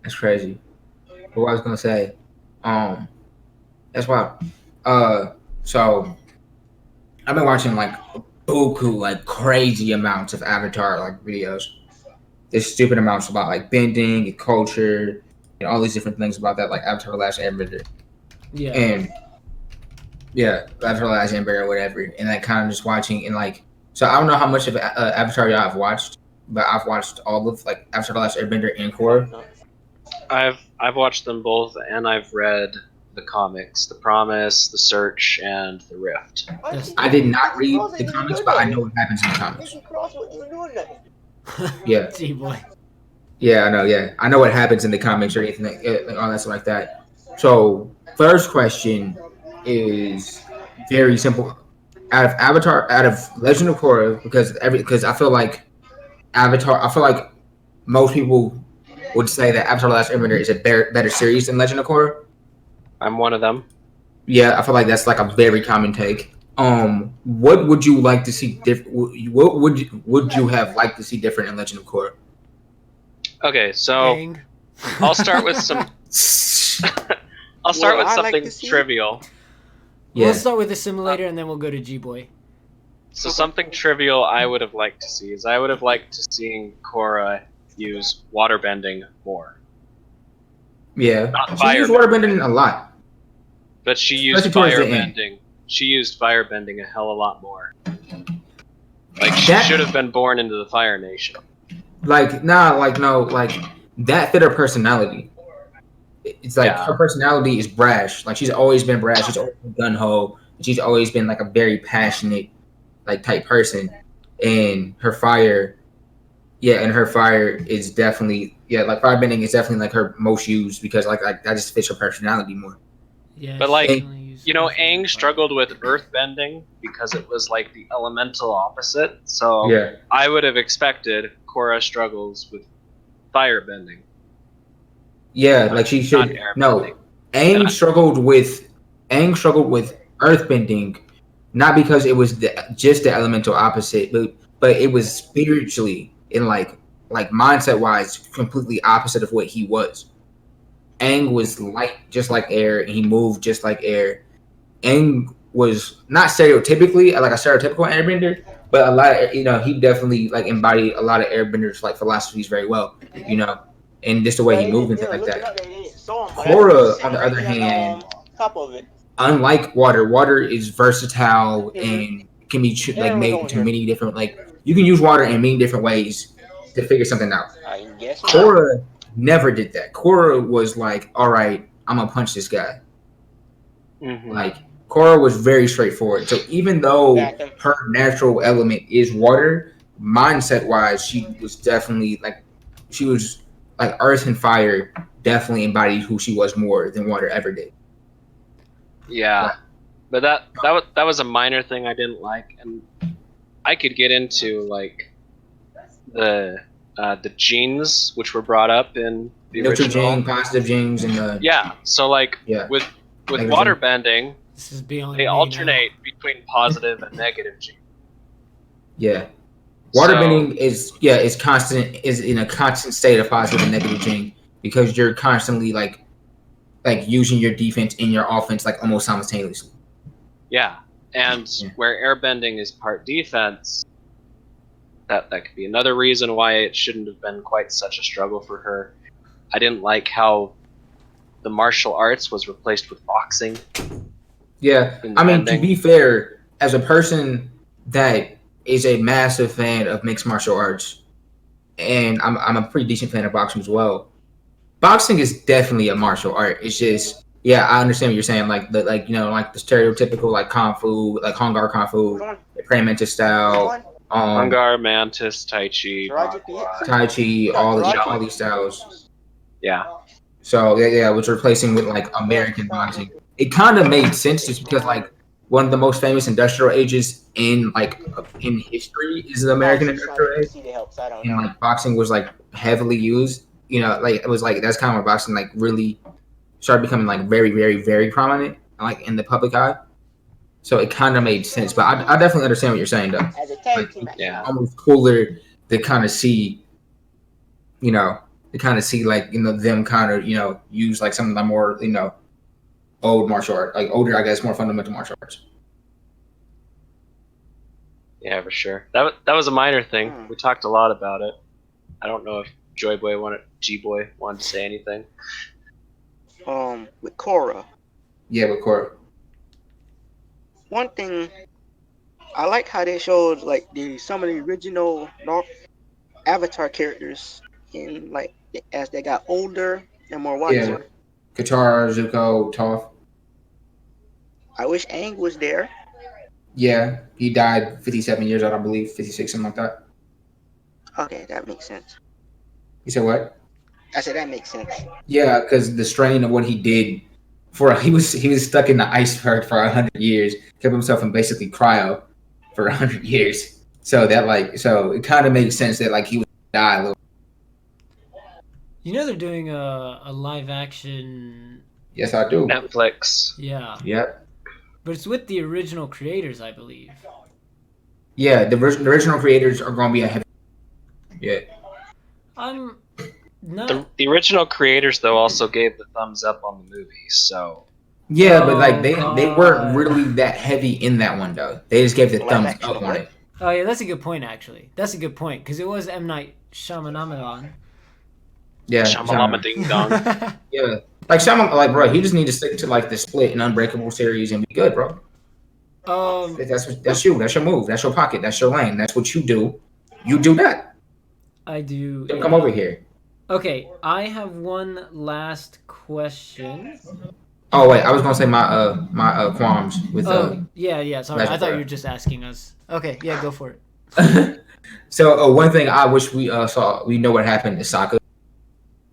S2: That's crazy. But what I was gonna say, that's why. So I've been watching buku, crazy amounts of Avatar videos. There's stupid amounts about bending and culture and all these different things about that, like Avatar: The Last Airbender.
S1: Yeah.
S2: And yeah, Avatar: The Last Airbender or whatever. And kind of just watching and so I don't know how much of Avatar y'all have watched, but I've watched all of Avatar: The Last Airbender and Korra.
S3: I've watched them both, and I've read the comics: The Promise, The Search, and The Rift.
S2: I did not read the comics, but I know what happens in the comics. Yeah.
S1: G-boy.
S2: Yeah, I know. Yeah, I know what happens in the comics or anything, like all that stuff like that. So, first question is very simple. Out of Avatar, out of Legend of Korra, because I feel like most people would say that Avatar: The Last Airbender is a better series than Legend of Korra.
S3: I'm one of them.
S2: Yeah, I feel like that's like a very common take. What would you like to see different? What would you have liked to see different in Legend of Korra?
S3: Okay, so
S1: Dang.
S3: I'll start with some. I'll start with
S4: Well, I like
S3: something
S4: to see-
S3: trivial.
S2: Yeah.
S1: We'll start with the simulator and then we'll go to G-boy.
S3: So something trivial I would have liked to see is I would have liked to see Korra use waterbending more.
S2: Yeah,
S3: Not
S2: she used waterbending a lot.
S3: But she used
S2: Especially towards the end.
S3: firebending. She used firebending a hell of a lot more. Like she
S2: That-
S3: should have been born into the Fire Nation.
S2: Like that fit her personality. It's like
S3: Yeah.
S2: her personality is brash. Like she's always been brash. She's always been gun ho. She's always been like a very passionate, like type person. And her fire, and her fire is definitely like firebending is definitely like her most used because like that just fits her personality more.
S1: Yeah,
S3: But,
S1: she
S3: like,
S1: definitely used
S3: You know,
S1: most of her
S3: Aang
S1: fire.
S3: struggled with earthbending because it was like the elemental opposite. So
S2: Yeah,
S3: I would have expected Korra struggles with firebending.
S2: yeah, like she
S3: Not
S2: should.
S3: airbending.
S2: No,
S3: And
S2: Aang struggled with earthbending, not because it was just the elemental opposite, but it was spiritually and like mindset wise completely opposite of what he was. Aang was light just like air and he moved just like air. Aang was not stereotypically like a stereotypical airbender, but a lot of, he definitely like embodied a lot of airbenders like philosophies very well, and just the way he moved and things like that. Korra, on the other hand,
S4: top of it.
S2: unlike water is versatile
S4: Mhm.
S2: and can be
S4: Yeah,
S2: made
S4: we're
S2: into
S4: going
S2: many different you can use water in many different ways to figure something out.
S4: I guess not.
S2: Korra never did that. Korra was like, all right, I'm gonna punch this guy.
S3: Mhm.
S2: Like Korra was very straightforward. So even though
S4: Back and-
S2: her natural element is water, mindset wise, she was definitely like earth and fire definitely embodied who she was more than water ever did.
S3: Yeah, but that was a minor thing I didn't like, and I could get into like the genes which were brought up in the
S2: Neutral
S3: original.
S2: Jing, positive Jings, and
S3: Yeah, so like
S2: Yeah.
S3: with
S2: Negative
S3: water bending,
S1: This is beyond
S3: they
S1: me
S3: alternate between positive and negative genes.
S2: yeah.
S3: So-
S2: Waterbending is in a constant state of positive and negative Jing because you're constantly like using your defense in your offense like almost simultaneously.
S3: Yeah, and
S2: Yeah.
S3: where airbending is part defense, that could be another reason why it shouldn't have been quite such a struggle for her. I didn't like how the martial arts was replaced with boxing.
S2: Yeah,
S3: In the
S2: I mean, to
S3: bending.
S2: be fair, as a person that is a massive fan of mixed martial arts, and I'm a pretty decent fan of boxing as well. Boxing is definitely a martial art. It's just, I understand what you're saying, like the the stereotypical like kung fu, like Hongar kung fu, the praying mantis style,
S3: Hungar, Mantis, Tai Chi,
S4: Roger,
S3: Bagua.
S2: Tai Chi, all
S4: Roger.
S2: these styles.
S3: Yeah.
S2: So which replacing with like American boxing. It kind of made sense just because like one of the most famous industrial ages in history is the American industrial age, and like boxing was like heavily used. Like it was like that's kind of where boxing like really started becoming like very very very prominent like in the public eye. So it kind of made sense, but I definitely understand what you're saying though.
S4: As a tag team.
S3: Yeah.
S2: Almost cooler to kind of see, like them kind of use like some of the more old martial art, like older, I guess, more fundamental martial arts.
S3: Yeah, for sure. That was a minor thing. We talked a lot about it. I don't know if G-Boy wanted to say anything.
S4: With Korra,
S2: Yeah, with Korra.
S4: one thing I like how they showed like some of the original Avatar characters in like as they got older and more wiser.
S2: Katara, Zuko, Toph.
S4: I wish Aang was there.
S2: Yeah, he died 57 years old, I believe, 56, something like that.
S4: Okay, that makes sense.
S2: You said what?
S4: I said that makes sense.
S2: Yeah, because the strain of what he did he was stuck in the iceberg for 100 years, kept himself in basically cryo for 100 years. So it kind of makes sense that like he would die a little.
S1: You know they're doing a live action.
S2: Yes, I do.
S3: Netflix.
S1: Yeah,
S2: Yep.
S1: but it's with the original creators, I believe.
S2: Yeah, the original creators are going to be a heavy. Yeah.
S1: I'm not.
S3: The original creators though also gave the thumbs up on the movie, so
S2: Yeah, but like
S1: Oh,
S2: they weren't
S1: God.
S2: really that heavy in that one though. They just gave the
S4: Live
S2: thumbs
S4: action
S2: up
S4: of
S2: on
S4: what?
S2: it.
S1: Oh yeah, that's a good point. Actually, that's a good point because it was M Night Shyamalan.
S2: Yeah,
S3: Shamalama Ding Dong.
S2: yeah. Like some like bro, he just need to stick to like the Split and Unbreakable series and be good, bro.
S1: um,
S2: That's you. That's your move. That's your pocket. That's your lane. That's what you do. You do that.
S1: I do.
S2: Don't
S1: Yeah.
S2: come over here.
S1: Okay, I have one last question.
S2: Oh wait, I was gonna say my qualms with
S1: Oh yeah. Sorry,
S2: Legend
S1: I thought you
S2: Bro.
S1: were just asking us. Okay, yeah, go for it.
S2: So one thing I wish we saw, we know what happened to Sokka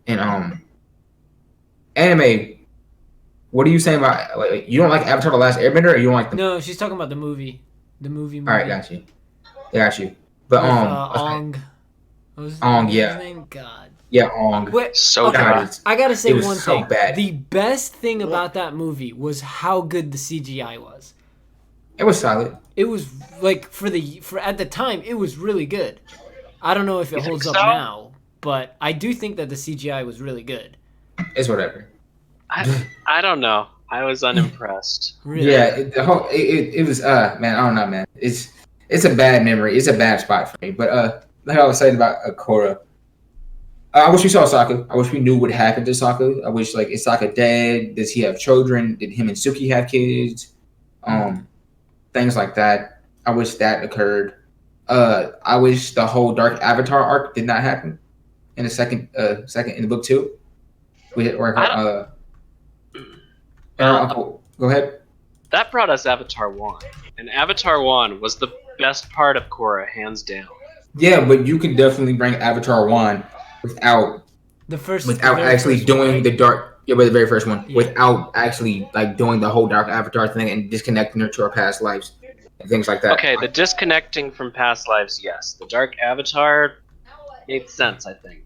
S2: and anime. What are you saying about like, you don't like Avatar: The Last Airbender, or you don't like the?
S1: No, she's talking about the movie. The movie.
S2: All right, got you. Got you. But
S1: With
S2: I was like,
S1: Ong. What
S2: Ong,
S1: was
S2: yeah.
S1: his name? God.
S2: yeah, Ong.
S1: Wait,
S3: So
S1: okay,
S3: dry.
S2: God,
S1: I gotta say
S2: it was
S1: one
S2: so
S1: thing.
S2: bad.
S1: The best thing about that movie was how good the CGI was.
S2: It was solid.
S1: It was like for at the time, it was really good. I don't know if it
S3: You think
S1: holds up
S3: so?
S1: now, but I do think that the CGI was really good.
S2: It's whatever.
S3: I don't know. I was unimpressed.
S1: Really.
S2: Yeah, it was man, I don't know, man. It's a bad memory. It's a bad spot for me. But like I was saying about Korra, I wish we saw Sokka. I wish we knew what happened to Sokka. I wish like is Sokka dead? Does he have children? Did him and Suki have kids? Things like that. I wish that occurred. I wish the whole Dark Avatar arc did not happen in the second in the book two. Where her
S3: I
S2: her
S3: Well,
S2: uncle. Go ahead.
S3: that brought us Avatar 1. And Avatar 1 was the best part of Korra, hands down.
S2: Yeah, but you can definitely bring Avatar one without
S1: The very
S2: actually
S1: first one,
S2: doing
S1: right?
S2: the dark. Yeah, but the very first one
S1: Yeah.
S2: without actually like doing the whole Dark Avatar thing and disconnecting her to her past lives and things like that.
S3: Okay, the disconnecting from past lives, yes. The Dark Avatar made sense, I think.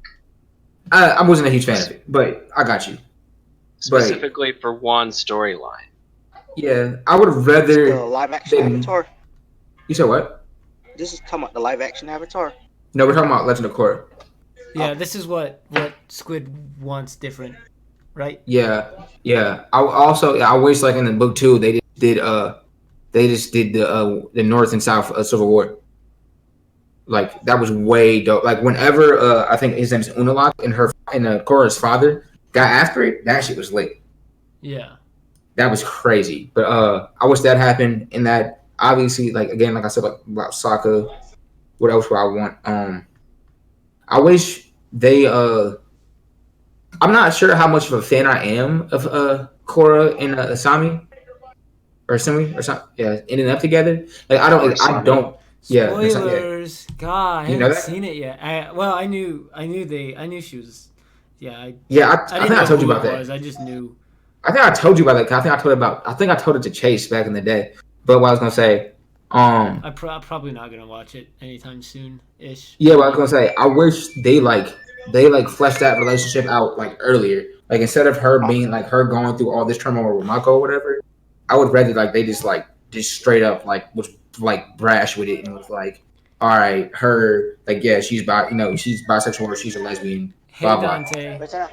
S2: I wasn't a huge fan of it, but I got you.
S3: Specifically for one storyline.
S2: Yeah, I would have
S4: The
S2: rather.
S4: live action
S2: Then-
S4: Avatar.
S2: You said what?
S4: This is talking about the live action Avatar.
S2: No, we're talking about Legend of Korra.
S1: Yeah, this is what Squid wants different, right?
S2: Yeah. I wish like in the book two they just did the North and South Civil War. Like that was way dope. Like whenever I think his name's Unalaq and Korra's father got after it, that shit was lit.
S1: Yeah.
S2: That was crazy. But I wish that happened. And that obviously, like again, like I said, like about Sokka. What else would I want? I wish they. I'm not sure how much of a fan I am of Korra and Asami or Asumi or something. Yeah, ending up together. Like I don't. I don't. Yeah.
S1: Spoilers. God, I
S2: You know
S1: haven't
S2: that?
S1: seen it yet. I knew she was. Yeah, I
S2: I
S1: didn't
S2: think
S1: know
S2: I told you
S1: who
S2: about
S1: it
S2: that.
S1: was. I just knew.
S2: I think I told you about that. I think I told it to Chase back in the day. But what I was gonna say,
S1: I'm probably not gonna watch it anytime soon, ish.
S2: yeah, what I was gonna say, I wish they fleshed that relationship out like earlier. Like instead of her being like her going through all this turmoil with Mako or whatever, I would rather like they just straight up like was like brash with it and was like, all right, her like yeah, she's bisexual or she's a lesbian.
S1: Hey
S2: Blah blah.
S1: Dante.
S4: What's that?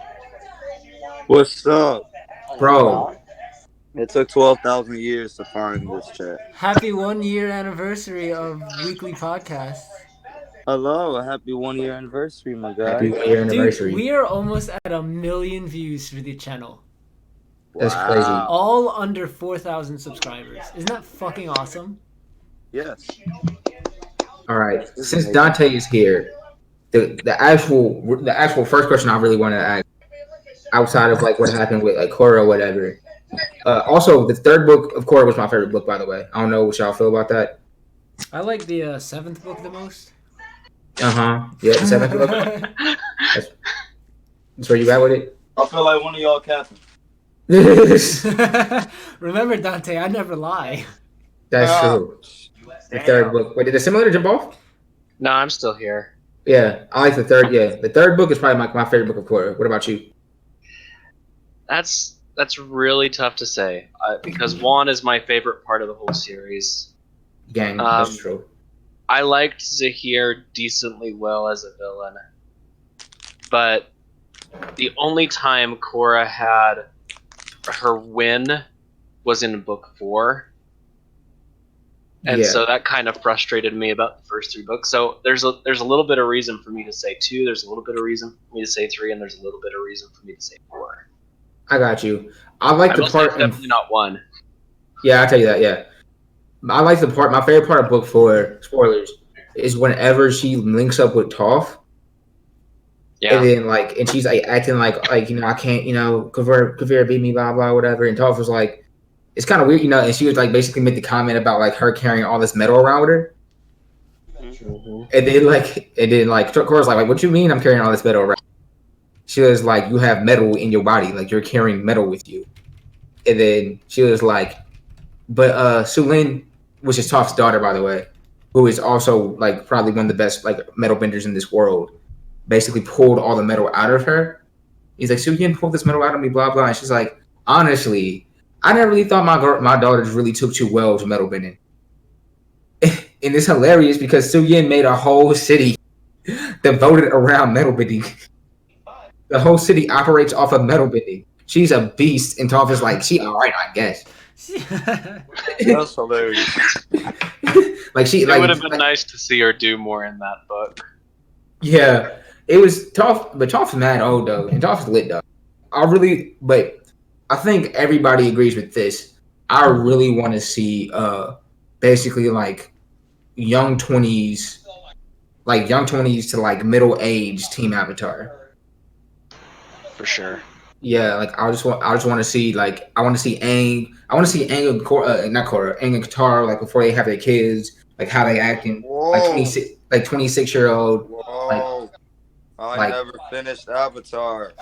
S5: What's up?
S2: Bro.
S5: It took 12,000 years to find this chat.
S1: Happy 1 year anniversary of weekly podcasts.
S5: Hello, happy 1 year anniversary, my guy.
S2: Happy 1 year anniversary.
S1: Dude, we are almost at 1 million views for the channel.
S2: That's crazy.
S1: All under 4,000 subscribers. Isn't that fucking awesome?
S5: Yes.
S2: All right. Since Dante is here, the actual first question I really wanted to ask, outside of like what happened with like Korra or whatever, Also, the third book of Korra was my favorite book, by the way. I don't know what y'all feel about that.
S1: I like the seventh book the most.
S2: Yeah, the seventh book. That's where you at with it.
S5: I feel like one of y'all captain.
S1: Remember, Dante, I never lie.
S2: That's true. The third book. Wait, did the similar jump off?
S3: No, I'm still here.
S2: Yeah, I like the third. Yeah, the third book is probably my favorite book of Korra. What about you?
S3: That's really tough to say because Juan is my favorite part of the whole series.
S2: Gang, that's true.
S3: I liked Zahir decently well as a villain, but the only time Korra had her win was in book 4. And so that kind of frustrated me about the first 3 books. So there's a little bit of reason for me to say 2, there's a little bit of reason for me to say 3, and there's a little bit of reason for me to say 4.
S2: I got you. I like the part.
S3: Definitely not 1.
S2: Yeah, I'll tell you that. Yeah, I like the part. My favorite part of book 4, spoilers, is whenever she links up with Toph.
S3: Yeah.
S2: And then and she's like acting like I can't, Kavira beat me, blah blah whatever. And Toph was like, it's kind of weird, and she was like basically made the comment about like her carrying all this metal around with her. Mm-hmm. And then Korra's like, what you mean I'm carrying all this metal around? She was like, you have metal in your body, like you're carrying metal with you. And then she was like, but Sulin, which is Toph's daughter, by the way, who is also like probably one of the best like metal benders in this world, basically pulled all the metal out of her. He's like, Sulin pulled this metal out of me, blah blah. And she's like, honestly, I never really thought my daughters really took too well to metal bending. And it's hilarious because Sulin made a whole city devoted around metal bending. The whole city operates off of metal bending. She's a beast, and Toph is like, she all right, I guess.
S5: That's hilarious.
S3: It would have been nice to see her do more in that book.
S2: Yeah, it was Toph, but Toph's mad old though, and Toph's lit though. But I think everybody agrees with this. I really want to see basically like young 20s to like middle age Team Avatar.
S3: For sure.
S2: Yeah, like I just want to see I want to see Aang and Korra, not Korra, Aang and Katara like before they have their kids, like how they acting, like 26-year-old.
S5: Whoa. I never finished Avatar.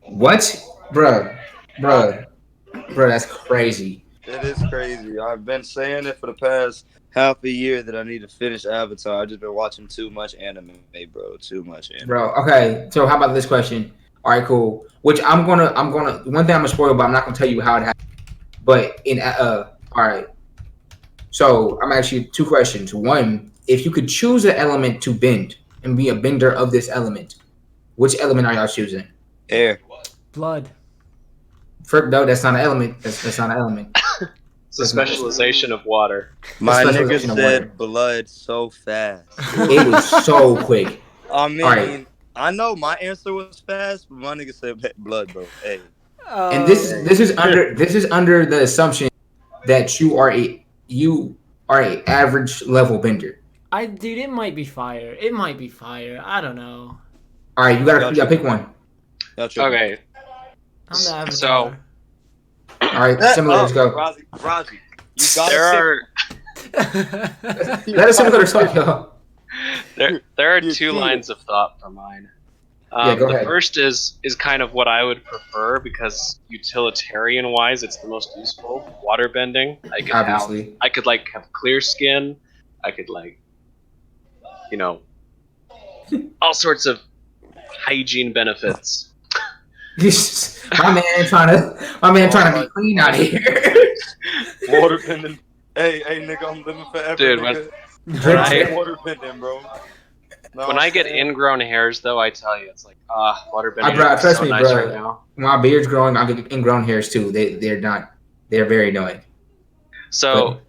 S2: What, bruh, that's crazy.
S5: It is crazy. I've been saying it for the past half a year that I need to finish Avatar. I've just been watching too much anime, bro. Too much anime.
S2: Bro, okay. So how about this question? All right, cool. Which one thing I'm gonna spoil, but I'm not gonna tell you how it happened. But all right. So I'm actually 2 questions. One, if you could choose an element to bend and be a bender of this element, which element are y'all choosing?
S5: Air.
S1: Blood.
S2: No, that's not an element. That's not an element.
S3: It's a specialization of water.
S5: My nigga said blood so fast.
S2: It was so quick.
S5: I mean, I know my answer was fast, but my nigga said blood, bro. Hey.
S2: And this is under the assumption that you are a average level bender.
S1: Dude, it might be fire. I don't know.
S2: All right, you gotta pick one.
S3: Okay.
S1: I'm the Avatar.
S3: So.
S2: All right, similar. Let's go.
S5: Razi,
S2: Let us go to start, y'all.
S3: There are 2 lines of thought for mine.
S2: Go ahead.
S3: The first is kind of what I would prefer because utilitarian wise, it's the most useful. Water bending. I could have clear skin. I could all sorts of hygiene benefits.
S2: my man trying to be clean out here.
S5: Water bending. Hey, nigga, I'm living forever.
S3: Dude,
S5: water bending, bro. No,
S3: when I get ingrown hairs, though, I tell you, it's like, water bending
S2: trust me,
S3: nice
S2: bro.
S3: right now.
S2: My beard's growing, I get ingrown hairs too. They're very annoying.
S3: So,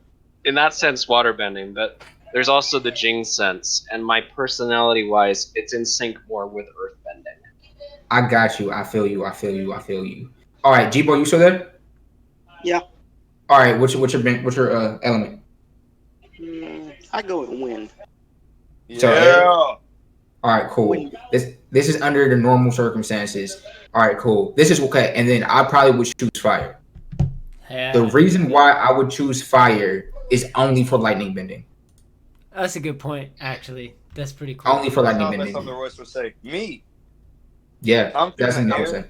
S3: in that sense, water bending, but there's also the Jing sense, and my personality-wise, it's in sync more with earth bending.
S2: I got you. I feel you. All right, G-Boy, you still there?
S4: Yeah.
S2: All right, what's your element?
S4: I go with wind.
S2: So, all All right, cool. This is under the normal circumstances. All right, cool. This is okay. And then I probably would choose fire.
S1: Yeah.
S2: The reason why I would choose fire is only for lightning bending.
S1: That's a good point, actually. That's pretty cool.
S2: Only for lightning
S5: Sounds like
S2: bending.
S5: something Royce would say. Me,
S2: Yeah,
S5: I'm
S2: that's
S5: choosing
S2: what I'm
S5: air.
S2: saying.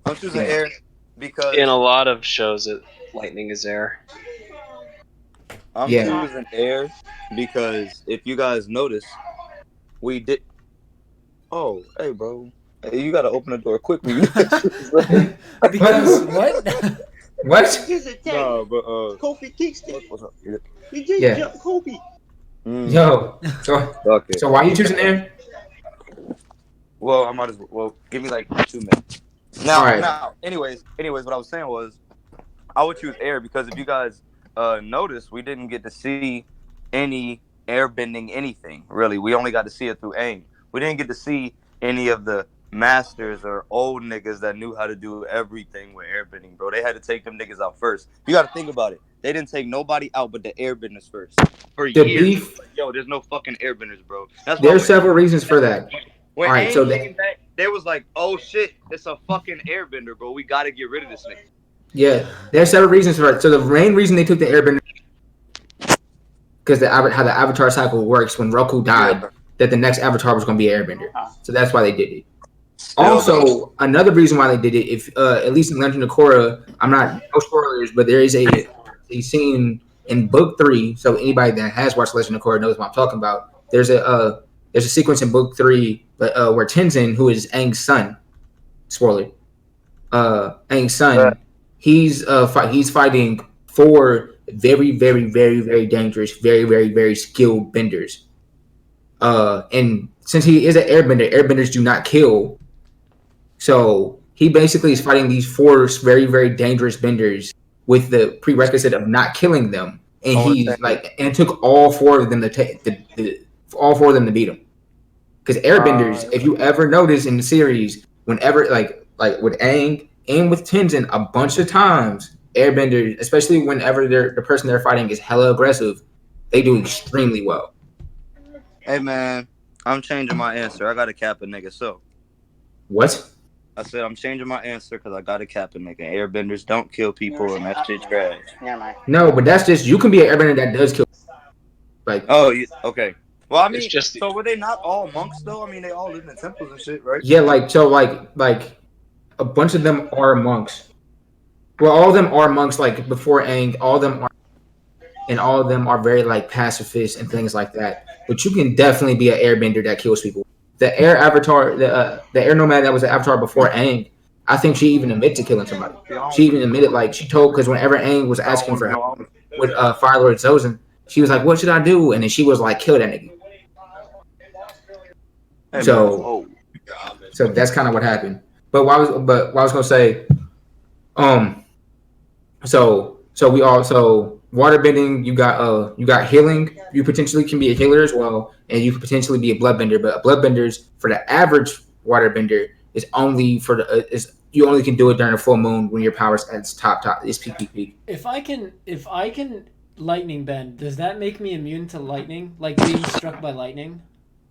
S5: I'm choosing
S2: Yeah.
S5: air because
S3: In a lot of shows, lightning is air.
S5: I'm
S2: Yeah.
S5: choosing air because if you guys notice, we did. Oh, hey, bro. Hey, you gotta open the door quick when you.
S1: Because what?
S2: What?
S4: Here's a tag.
S5: Nah, but
S4: Kofi Kingston.
S5: what's up?
S4: He just
S2: Yeah.
S4: jumped Kobe.
S2: Yo. So
S5: Okay.
S2: so why you choosing air?
S5: Well, I might as well give me like 2 minutes. Now,
S2: All right.
S5: now, anyways, what I was saying was, I would choose air because if you guys notice, we didn't get to see any airbending anything really. We only got to see it through aim. We didn't get to see any of the masters or old niggas that knew how to do everything with airbending, bro. They had to take them niggas out first. You got to think about it. They didn't take nobody out but the airbenders first. For
S2: The
S5: years,
S2: beef.
S5: like, yo, there's no fucking airbenders, bro. That's why
S2: There's
S5: when
S2: several reasons for that.
S5: when
S2: All right,
S5: AIM
S2: so
S5: came back, they was like, "Oh shit, it's a fucking airbender, bro. We gotta get rid of this nigga."
S2: Yeah, there's several reasons for it. So the main reason they took the airbender because how the avatar cycle works when Roku died, that the next avatar was going to be an airbender. So that's why they did it. Also, another reason why they did it, if at least in Legend of Korra, I'm not no spoilers, but there is a scene in book 3. So anybody that has watched Legend of Korra knows what I'm talking about. There's a sequence in book 3, where Tenzin, who is Aang's son, spoiler, Aang's son, he's fighting 4 very, very, very, very dangerous, very, very, very skilled benders. And since he is an airbender, airbenders do not kill. So he basically is fighting these 4 very, very dangerous benders with the prerequisite of not killing them. And it took all 4 of them to all 4 of them to beat him. Because airbenders, if you ever notice in the series, whenever like with Aang and with Tenzin, a bunch of times, airbenders, especially whenever the person they're fighting is hella aggressive, they do extremely well.
S5: Hey man, I'm changing my answer. I gotta cap a nigga. So
S2: What?
S5: I said I'm changing my answer because I gotta cap a nigga. Airbenders don't kill people and that shit trash.
S2: No, but that's just, you can be an airbender that does kill. Like,
S5: oh, okay. Well, I mean,
S3: It's just
S5: so were they not all monks though? I mean, they all lived in temples and shit, right?
S2: yeah, like a bunch of them are monks. Well, all of them are monks. Like before Aang, all of them are, and all of them are very like pacifist and things like that. But you can definitely be an airbender that kills people. The air avatar, the air nomad that was an avatar before Aang, I think she even admitted to killing somebody. She even admitted, like, she told, because whenever Aang was asking for help with Fire Lord Sozin, she was like, "What should I do?" And then she was like, "Kill that nigga."
S5: Hey,
S2: So that's kind of what happened. But what I was gonna say, so we also waterbending. You got healing. You potentially can be a healer as well, and you could potentially be a bloodbender. But a bloodbenders for the average waterbender is only for you only can do it during a full moon when your power's at its top. It's peak.
S1: If I can lightning bend, does that make me immune to lightning? Like being struck by lightning?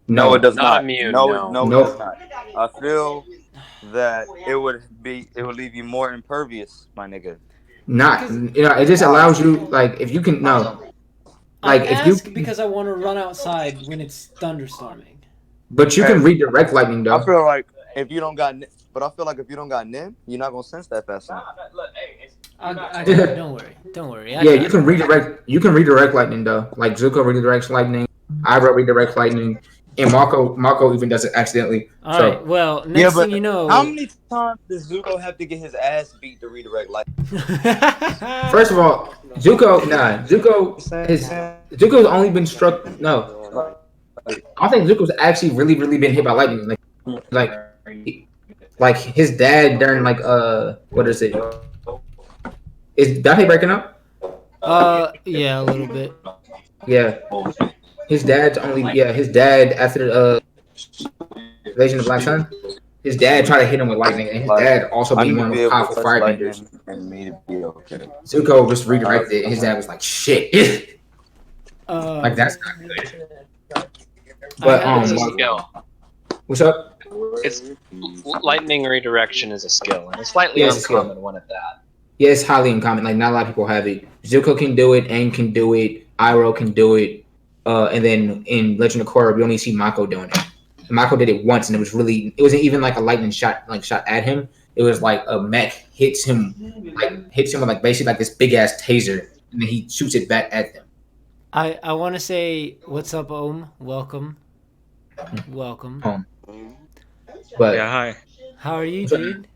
S5: No, it does
S3: Not
S5: not.
S3: immune,
S5: No,
S3: no.
S5: it does not. I feel that it would leave you more impervious, my nigga.
S2: Not, it just allows you, like, if you can like
S1: I ask because I want to run outside when it's thunderstorming.
S2: But you can redirect lightning though.
S5: I feel like if you don't got Nim, you're not gonna sense that fast enough.
S1: Don't worry.
S2: Yeah, you can redirect lightning though. Like Zuko redirects lightning, Ira redirects lightning, and Mako even does it accidentally.
S1: All right. Well, next thing you know,
S5: how many times does Zuko have to get his ass beat to redirect lightning?
S2: First of all, Zuko's only been struck. No, I don't think Zuko's actually really been hit by lightning. Like his dad during what is it? Is Dante breaking up?
S1: Yeah, a little bit.
S2: Yeah, his dad after the Invasion of the Black Sun. His dad tried to hit him with lightning, and his dad also being one of the powerful firebenders. Zuko just redirected it, and his dad was like, "Shit." Like, that's not good. But What's up?
S3: It's lightning redirection is a skill, and a slightly
S2: Yeah, it's a skill.
S3: uncommon one at that.
S2: Yeah, it's highly uncommon. Like not a lot of people have it. Zuko can do it, Aang can do it, Iroh can do it, and then in Legend of Korra, we only see Mako doing it. And Mako did it once, and it wasn't even like a lightning shot, like shot at him. It was like a mech hits him with like basically like this big ass taser, and then he shoots it back at them.
S1: I want to say what's up, Om. Welcome.
S2: But
S6: Yeah, hi.
S1: How are you,
S2: What's up?
S1: dude?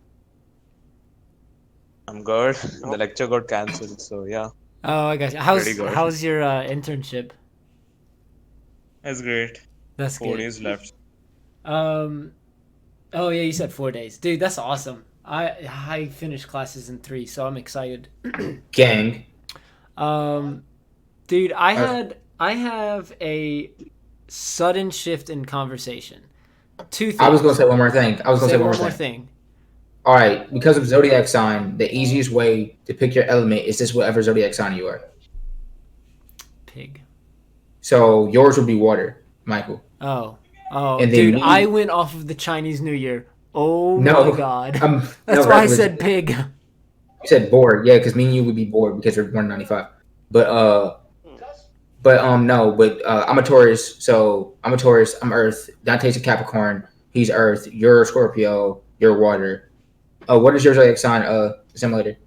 S6: I'm good. The lecture got cancelled, so yeah,
S1: Oh, I got you.
S6: Pretty good.
S1: How's your internship?
S6: it's great.
S1: That's
S6: 4
S1: good.
S6: days left.
S1: Oh yeah, you said 4 days, dude. That's awesome. I finished classes in 3, so I'm excited.
S2: gang.
S1: Dude, I have a sudden shift in conversation. 2 things.
S2: I was gonna say one more thing.
S1: Say one more thing.
S2: All right, because of zodiac sign, the easiest way to pick your element is just whatever zodiac sign you are.
S1: Pig.
S2: So yours would be water, Michael.
S1: Oh,
S2: And then
S1: dude,
S2: me-
S1: I went off of the Chinese New Year. Oh
S2: No,
S1: my god.
S2: That's
S1: That's why I said pig.
S2: You said bored, yeah, because me and you would be bored because we're 195. I'm a Taurus, so I'm a Taurus. I'm Earth. Dante's a Capricorn. He's Earth. You're a Scorpio. You're water. What is your zodiac sign? Simulator.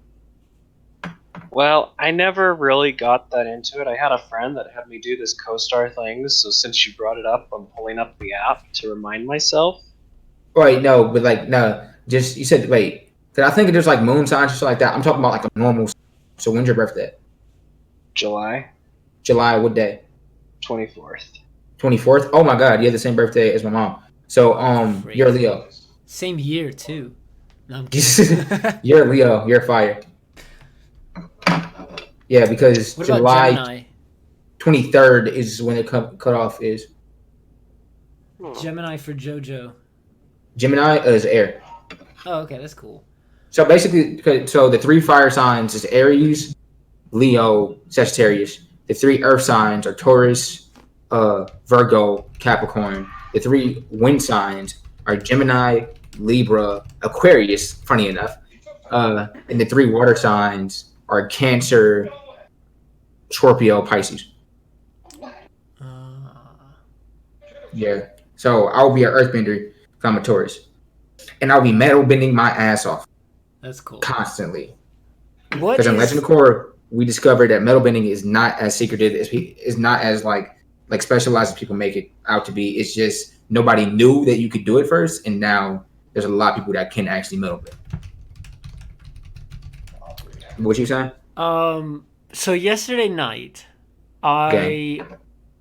S3: Well, I never really got that into it. I had a friend that had me do this co-star thing, so since you brought it up, I'm pulling up the app to remind myself.
S2: Right, no, but like no, just you said wait. Cause I think there's like moon signs or something like that. I'm talking about like a normal. So when's your birthday?
S3: July
S2: July. What day?
S3: 24th.
S2: 24th. Oh my God, you have the same birthday as my mom. So
S1: Crazy.
S2: you're a Leo.
S1: Same year too. No, I'm kidding.
S2: You're a Leo. You're fire. Yeah, because
S1: What about
S2: July
S1: Gemini?
S2: 23rd is when the cut off is.
S1: Gemini for JoJo.
S2: Gemini is air.
S1: Oh, okay, that's cool.
S2: So basically, so the 3 fire signs is Aries, Leo, Sagittarius. The 3 earth signs are Taurus, Virgo, Capricorn. The 3 wind signs are Gemini, Libra, Aquarius, funny enough. And the 3 water signs are Cancer, Scorpio, Pisces. Yeah. So I'll be an earthbender if I'm a Taurus. And I'll be metal bending my ass off
S1: That's cool.
S2: constantly.
S1: What
S2: Because in
S1: is
S2: Legend of Korra, we discovered that metal bending is not as secretive as is not as like specialized as people make it out to be. It's just nobody knew that you could do it first, and now there's a lot of people that can actually metal bend. What you saying?
S1: So yesterday night, I
S2: Okay.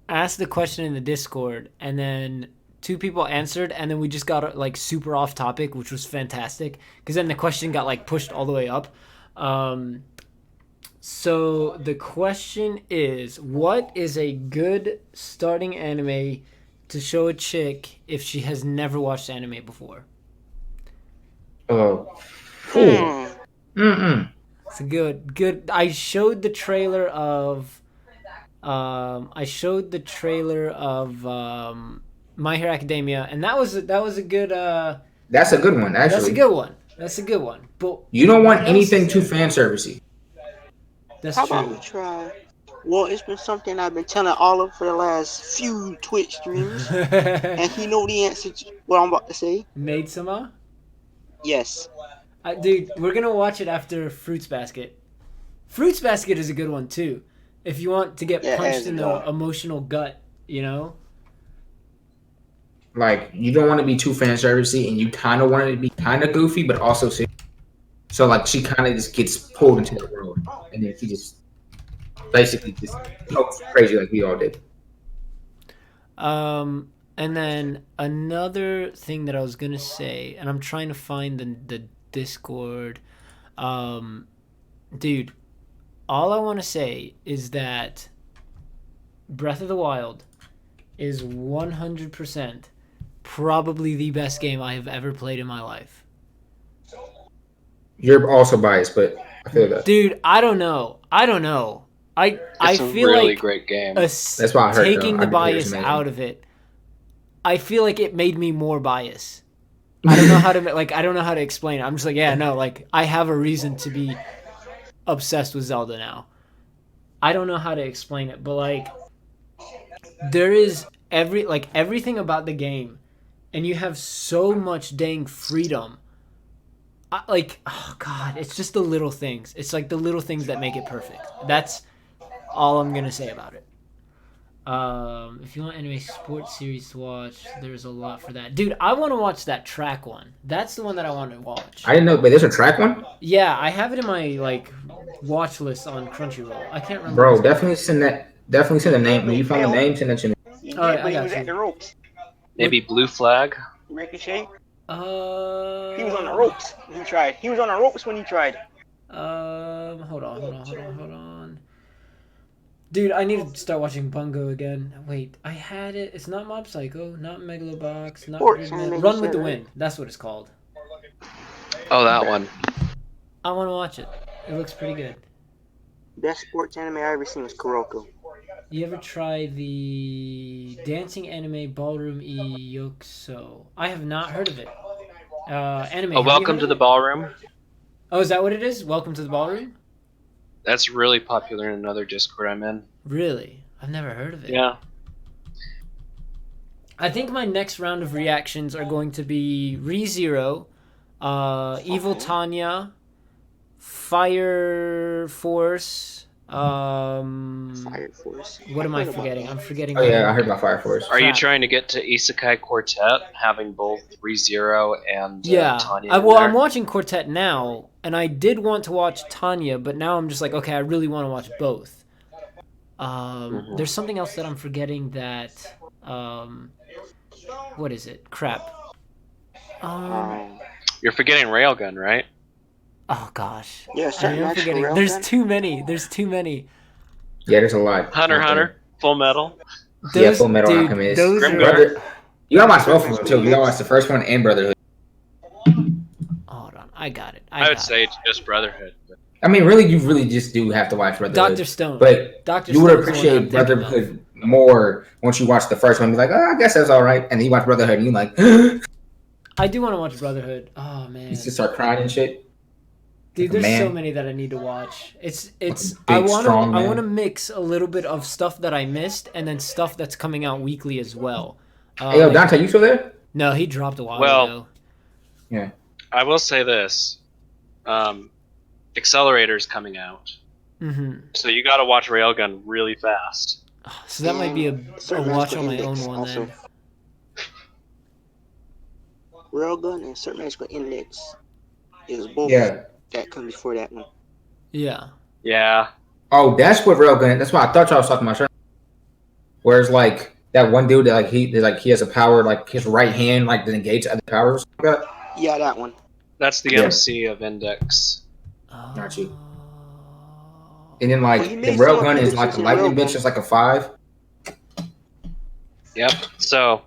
S1: asked the question in the Discord, and then 2 people answered, and then we just got like super off topic, which was fantastic because then the question got like pushed all the way up. So the question is, what is a good starting anime to show a chick if she has never watched anime before?
S2: Oh.
S1: It's a good. I showed the trailer of My Hero Academia, and that was a good.
S2: That's a good one, actually.
S1: That's a good one. That's a good one. But
S2: You don't want
S1: what else
S2: anything
S1: is
S2: too
S1: there?
S2: fan servicey.
S1: That's
S4: How about
S1: true.
S4: we try? Well, it's been something I've been telling Olive for the last few Twitch streams, and he know the answer to what I'm about to say.
S1: Maid Sama?
S4: Yes.
S1: Dude, we're gonna watch it after Fruits Basket. Fruits Basket is a good one too. If you want to get
S4: Yeah,
S1: punched
S4: as
S1: in
S4: well.
S1: the emotional gut, you know.
S2: Like you don't want to be too fan servicey, and you kind of want it to be kind of goofy, but also serious. So like she kind of just gets pulled into the world, and then she just basically just goes crazy like we all did.
S1: And then another thing that I was gonna say, and I'm trying to find the Discord. Dude, all I want to say is that Breath of the Wild is 100% probably the best game I have ever played in my life.
S2: You're also biased, but I feel that.
S1: Dude, I don't know. I
S3: It's a
S1: feel
S3: really
S1: like
S3: great game.
S2: That's why I heard,
S1: taking
S2: though.
S1: the
S2: I hear it's
S1: bias
S2: amazing.
S1: out of it. I feel like it made me more biased. I don't know how to I don't know how to explain it. I'm just like, yeah, no, like I have a reason to be obsessed with Zelda now. I don't know how to explain it, but like there is everything about the game, and you have so much dang freedom. Oh god, it's just the little things. It's like the little things that make it perfect. That's all I'm gonna say about it. If you want anime sports series to watch, there's a lot for that. Dude, I want to watch that track one. That's the one that I want to watch.
S2: I didn't know, but there's a track one.
S1: Yeah, I have it in my like watch list on Crunchyroll. I can't remember.
S2: Bro, definitely send that. Definitely send the name. When you find the name, send that to me.
S4: He did,
S1: All right,
S4: but
S1: I
S4: he
S1: got
S4: was
S1: you.
S4: at the ropes.
S3: Maybe Blue Flag.
S4: Ricochet. He
S1: He
S4: was on the ropes when he tried. He was on the ropes when he tried.
S1: Hold on. Dude, I need to start watching Bungo again. Wait, I had it. It's not Mob Psycho, not Megalobox, not
S4: Sports
S1: Gridman.
S4: anime,
S1: Run
S4: you
S1: with the
S4: said,
S1: Wind. That's what it's called.
S3: Oh, that one.
S1: I want to watch it. It looks pretty good.
S4: Best sports anime I ever seen was Kuroko.
S1: You ever try the dancing anime Ballroom Iyokso? I have not heard of it. Anime.
S3: Oh, Welcome to the Ballroom.
S1: Oh, is that what it is? Welcome to the Ballroom?
S3: That's really popular in another Discord I'm in.
S1: Really? I've never heard of it.
S3: Yeah.
S1: I think my next round of reactions are going to be ReZero, Evil Tanya, Fire Force.
S4: Fire Force.
S1: What am I forgetting? I'm forgetting.
S2: Oh yeah, I heard about Fire Force.
S3: Are you
S1: Crap.
S3: trying to get to Isekai Quartet, having both ReZero and
S1: Yeah.
S3: Tanya?
S1: I'm watching Quartet now, and I did want to watch Tanya, but now I'm just like, okay, I really want to watch both. There's something else that I'm forgetting that. What is it? Crap.
S3: You're forgetting Railgun, right?
S1: Oh gosh.
S4: Yeah,
S1: I
S4: certain
S1: am
S4: match for
S1: forgetting.
S4: Railgun.
S1: There's too many. There's too many.
S2: Yeah, there's a lot.
S3: Hunter, Full Metal.
S2: Yeah, Full Metal Alchemist.
S1: Those
S3: Grim
S1: are,
S2: Brother, you gotta watch both of them too. You gotta watch the first one and Brotherhood.
S1: hold on. I got it.
S3: I would say it's just Brotherhood. But
S2: I mean, really, you really just do have to watch Brotherhood.
S1: Dr. Stone.
S2: But
S1: Dr.
S2: you would
S1: Stone's the one I'm
S2: appreciate
S1: thinking of.
S2: Brotherhood more once you watch the first one. Be like, oh, I guess that's all right. And then you watch Brotherhood, and you're like,
S1: I do want to watch Brotherhood. Oh man.
S2: you just start crying and shit.
S1: Dude, there's
S2: Man.
S1: so many that I need to watch. It's
S2: Big,
S1: I want
S2: strong
S1: to
S2: man.
S1: mix a little bit of stuff that I missed and then stuff that's coming out weekly as well.
S2: Hey, yo, Dante, you still there?
S1: No, he dropped a while
S3: Well-
S1: ago.
S2: Yeah.
S3: I will say this: Accelerator's coming out, so you got to watch Railgun really fast.
S1: So that might be a
S4: Certain
S1: watch
S4: Magical
S1: on my
S4: Index
S1: own one
S4: also.
S1: then.
S4: Railgun and Certain Magical Index is both
S2: Yeah.
S4: that comes before that one.
S1: Yeah.
S3: Yeah.
S2: Oh, that's what Railgun. That's why I thought y'all was talking about. Whereas like that one dude that he has a power like his right hand like to engage other powers. Like that.
S4: Yeah, that one.
S3: That's the
S2: Yeah.
S3: MC of Index.
S2: Got you. And then like
S4: Well, he
S2: the
S4: made some
S2: Railgun is like
S4: appearances
S2: a
S4: in
S2: lightning
S4: Railgun.
S2: bitch, is like a 5.
S3: Yep. So,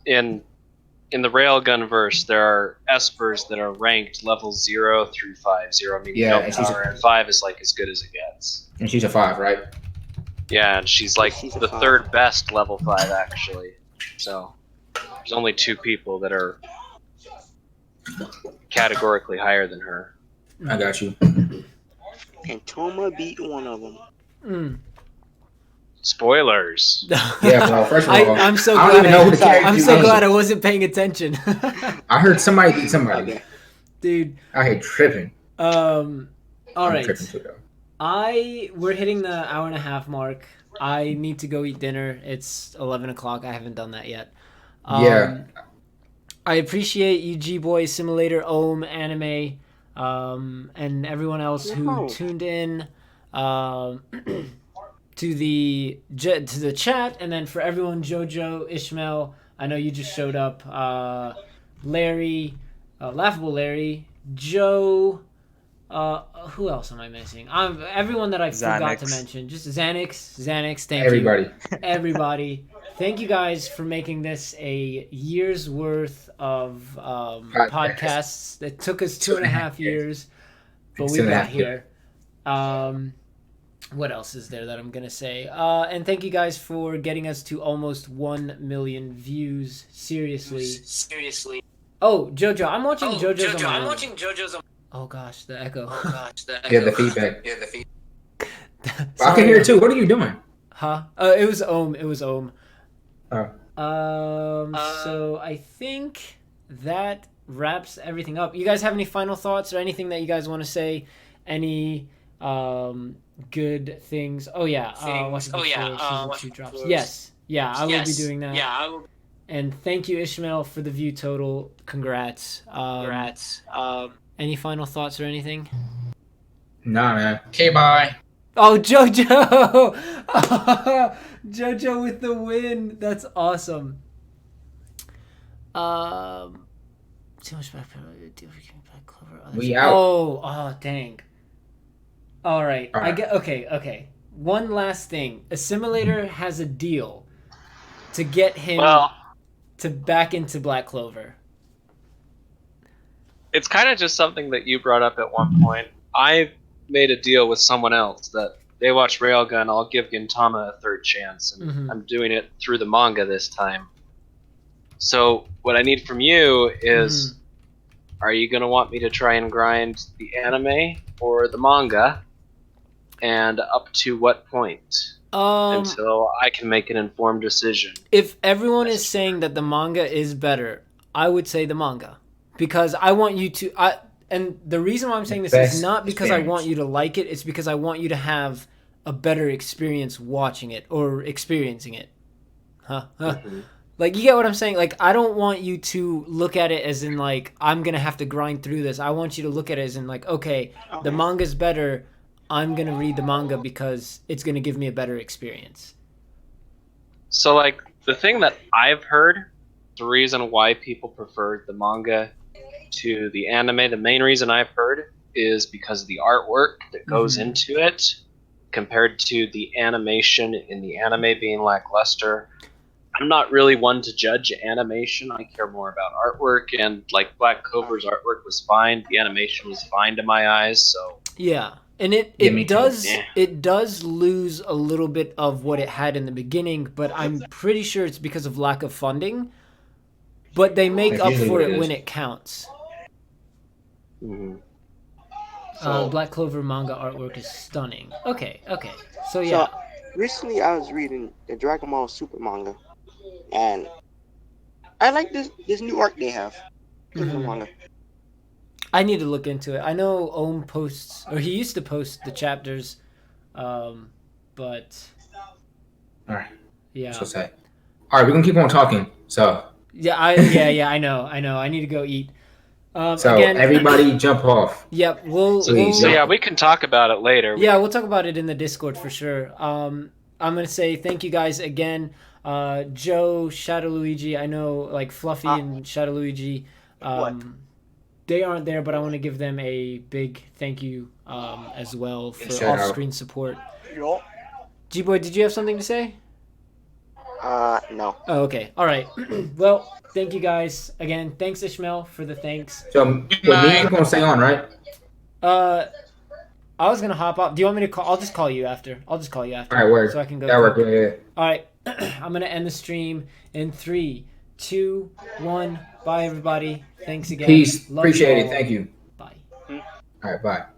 S3: in the Railgun verse, there are espers that are ranked level 0 through 5. 0 meaning
S2: Yeah,
S3: no
S2: and she's
S3: power, and 5 is like as good as it gets.
S2: And she's a 5, right?
S3: Yeah, and she's like
S4: She's a
S3: the
S4: 5.
S3: third best level 5 actually. So, there's only 2 people that are categorically higher than her.
S2: I got you.
S4: And Toma beat one of them.
S3: Spoilers.
S2: Yeah, bro. First of all,
S1: I'm so
S2: I don't
S1: glad.
S2: even know who the character
S1: I'm
S2: is.
S1: so glad I wasn't paying attention,
S2: I heard somebody beat somebody.
S4: Okay.
S1: dude.
S2: I hate tripping.
S1: All
S2: I'm
S1: right.
S2: tripping too, though.
S1: We're hitting the hour and a half mark. I need to go eat dinner. It's 11 o'clock. I haven't done that yet.
S2: Yeah.
S1: I appreciate you, G-Boy, Simulator, Ohm, Anime, and everyone else who tuned in to the chat, and then for everyone, JoJo, Ishmael, I know you just showed up, Larry, Laughable Larry, Joe. Who else am I missing? Everyone that I forgot to
S6: Xanax.
S1: mention. Just Xanax. Thank
S2: Everybody.
S1: you, everybody. Thank you guys for making this a year's worth of podcasts. That took us 2.5 years, but we
S2: 2.5
S1: got
S2: years.
S1: here. what else is there that I'm gonna say? And thank you guys for getting us to almost 1 million views. Seriously. Oh, JoJo, I'm watching JoJo's on my own. Oh gosh, the echo.
S2: Yeah, the feedback. I can hear it too. What are you doing?
S1: Huh? It was Ohm.
S2: Oh.
S1: So I think that wraps everything up. You guys have any final thoughts or anything that you guys want to say? Any good things? Oh yeah. Season 2 drops. Yes. Yeah, I will be doing that. And thank you, Ishmael, for the view total. Congrats. Any final thoughts or anything?
S2: Nah, man. Okay, bye.
S1: Oh, JoJo! JoJo with the win. That's awesome. Too much back Clover.
S2: We out.
S1: Oh, dang. All right. I get. Okay. One last thing. Assimilator has a deal to get him to back into Black Clover.
S3: It's kind of just something that you brought up at one point. I made a deal with someone else that they watch Railgun, I'll give Gintama a third chance, and I'm doing it through the manga this time. So what I need from you is, are you going to want me to try and grind the anime or the manga, and up to what point? Until I can make an informed decision.
S1: If everyone is saying that the manga is better, I would say the manga. Because I want you to... And the reason why I'm saying this is not because I want you to like it, it's because I want you to have a better experience watching it or experiencing it. Like, you get what I'm saying? Like, I don't want you to look at it as in, like, I'm going to have to grind through this. I want you to look at it as in, like, okay, the manga's better. I'm going to read the manga because it's going to give me a better experience.
S3: So, like, the thing that I've heard, the reason why people prefer the manga to the anime, the main reason I've heard is because of the artwork that goes into it compared to the animation in the anime being lackluster. I'm not really one to judge animation. I care more about artwork, and like Black Clover's artwork was fine. The animation was fine to my eyes, so
S1: yeah. And it does lose a little bit of what it had in the beginning, but I'm pretty sure it's because of lack of funding. But they make up for it when it counts. Black Clover manga artwork is stunning. Okay. So yeah.
S4: So, recently I was reading the Dragon Ball Super manga, and I like this new art they have in the manga.
S1: I need to look into it. I know Ohm posts, or he used to post the chapters, but
S2: all right.
S1: Yeah.
S2: So say. All right, we're gonna keep on talking. So.
S1: Yeah, I know. I need to go eat.
S2: So
S1: again,
S2: everybody jump off.
S1: Yep,
S3: So yeah, we can talk about it later.
S1: Yeah, we'll talk about it in the Discord for sure. I'm gonna say thank you guys again. Joe, Shadow Luigi, I know like Fluffy and Shadow Luigi. They aren't there, but I want to give them a big thank you as well for off-screen support. G-Boy, did you have something to say?
S4: No.
S1: Oh, okay. All right. Well, thank you guys again. Thanks, Ishmael, for the thanks.
S2: So, me and gonna stay on, right?
S1: I was gonna hop off. Do you want me to call? I'll just call you after. All
S2: right, word.
S1: So I can go.
S2: That work. Yeah.
S1: All right. I'm gonna end the stream in 3, 2, 1. Bye, everybody. Thanks again.
S2: Peace.
S1: Love
S2: Appreciate
S1: you
S2: it.
S1: all.
S2: Thank you.
S1: Bye.
S2: All right. Bye.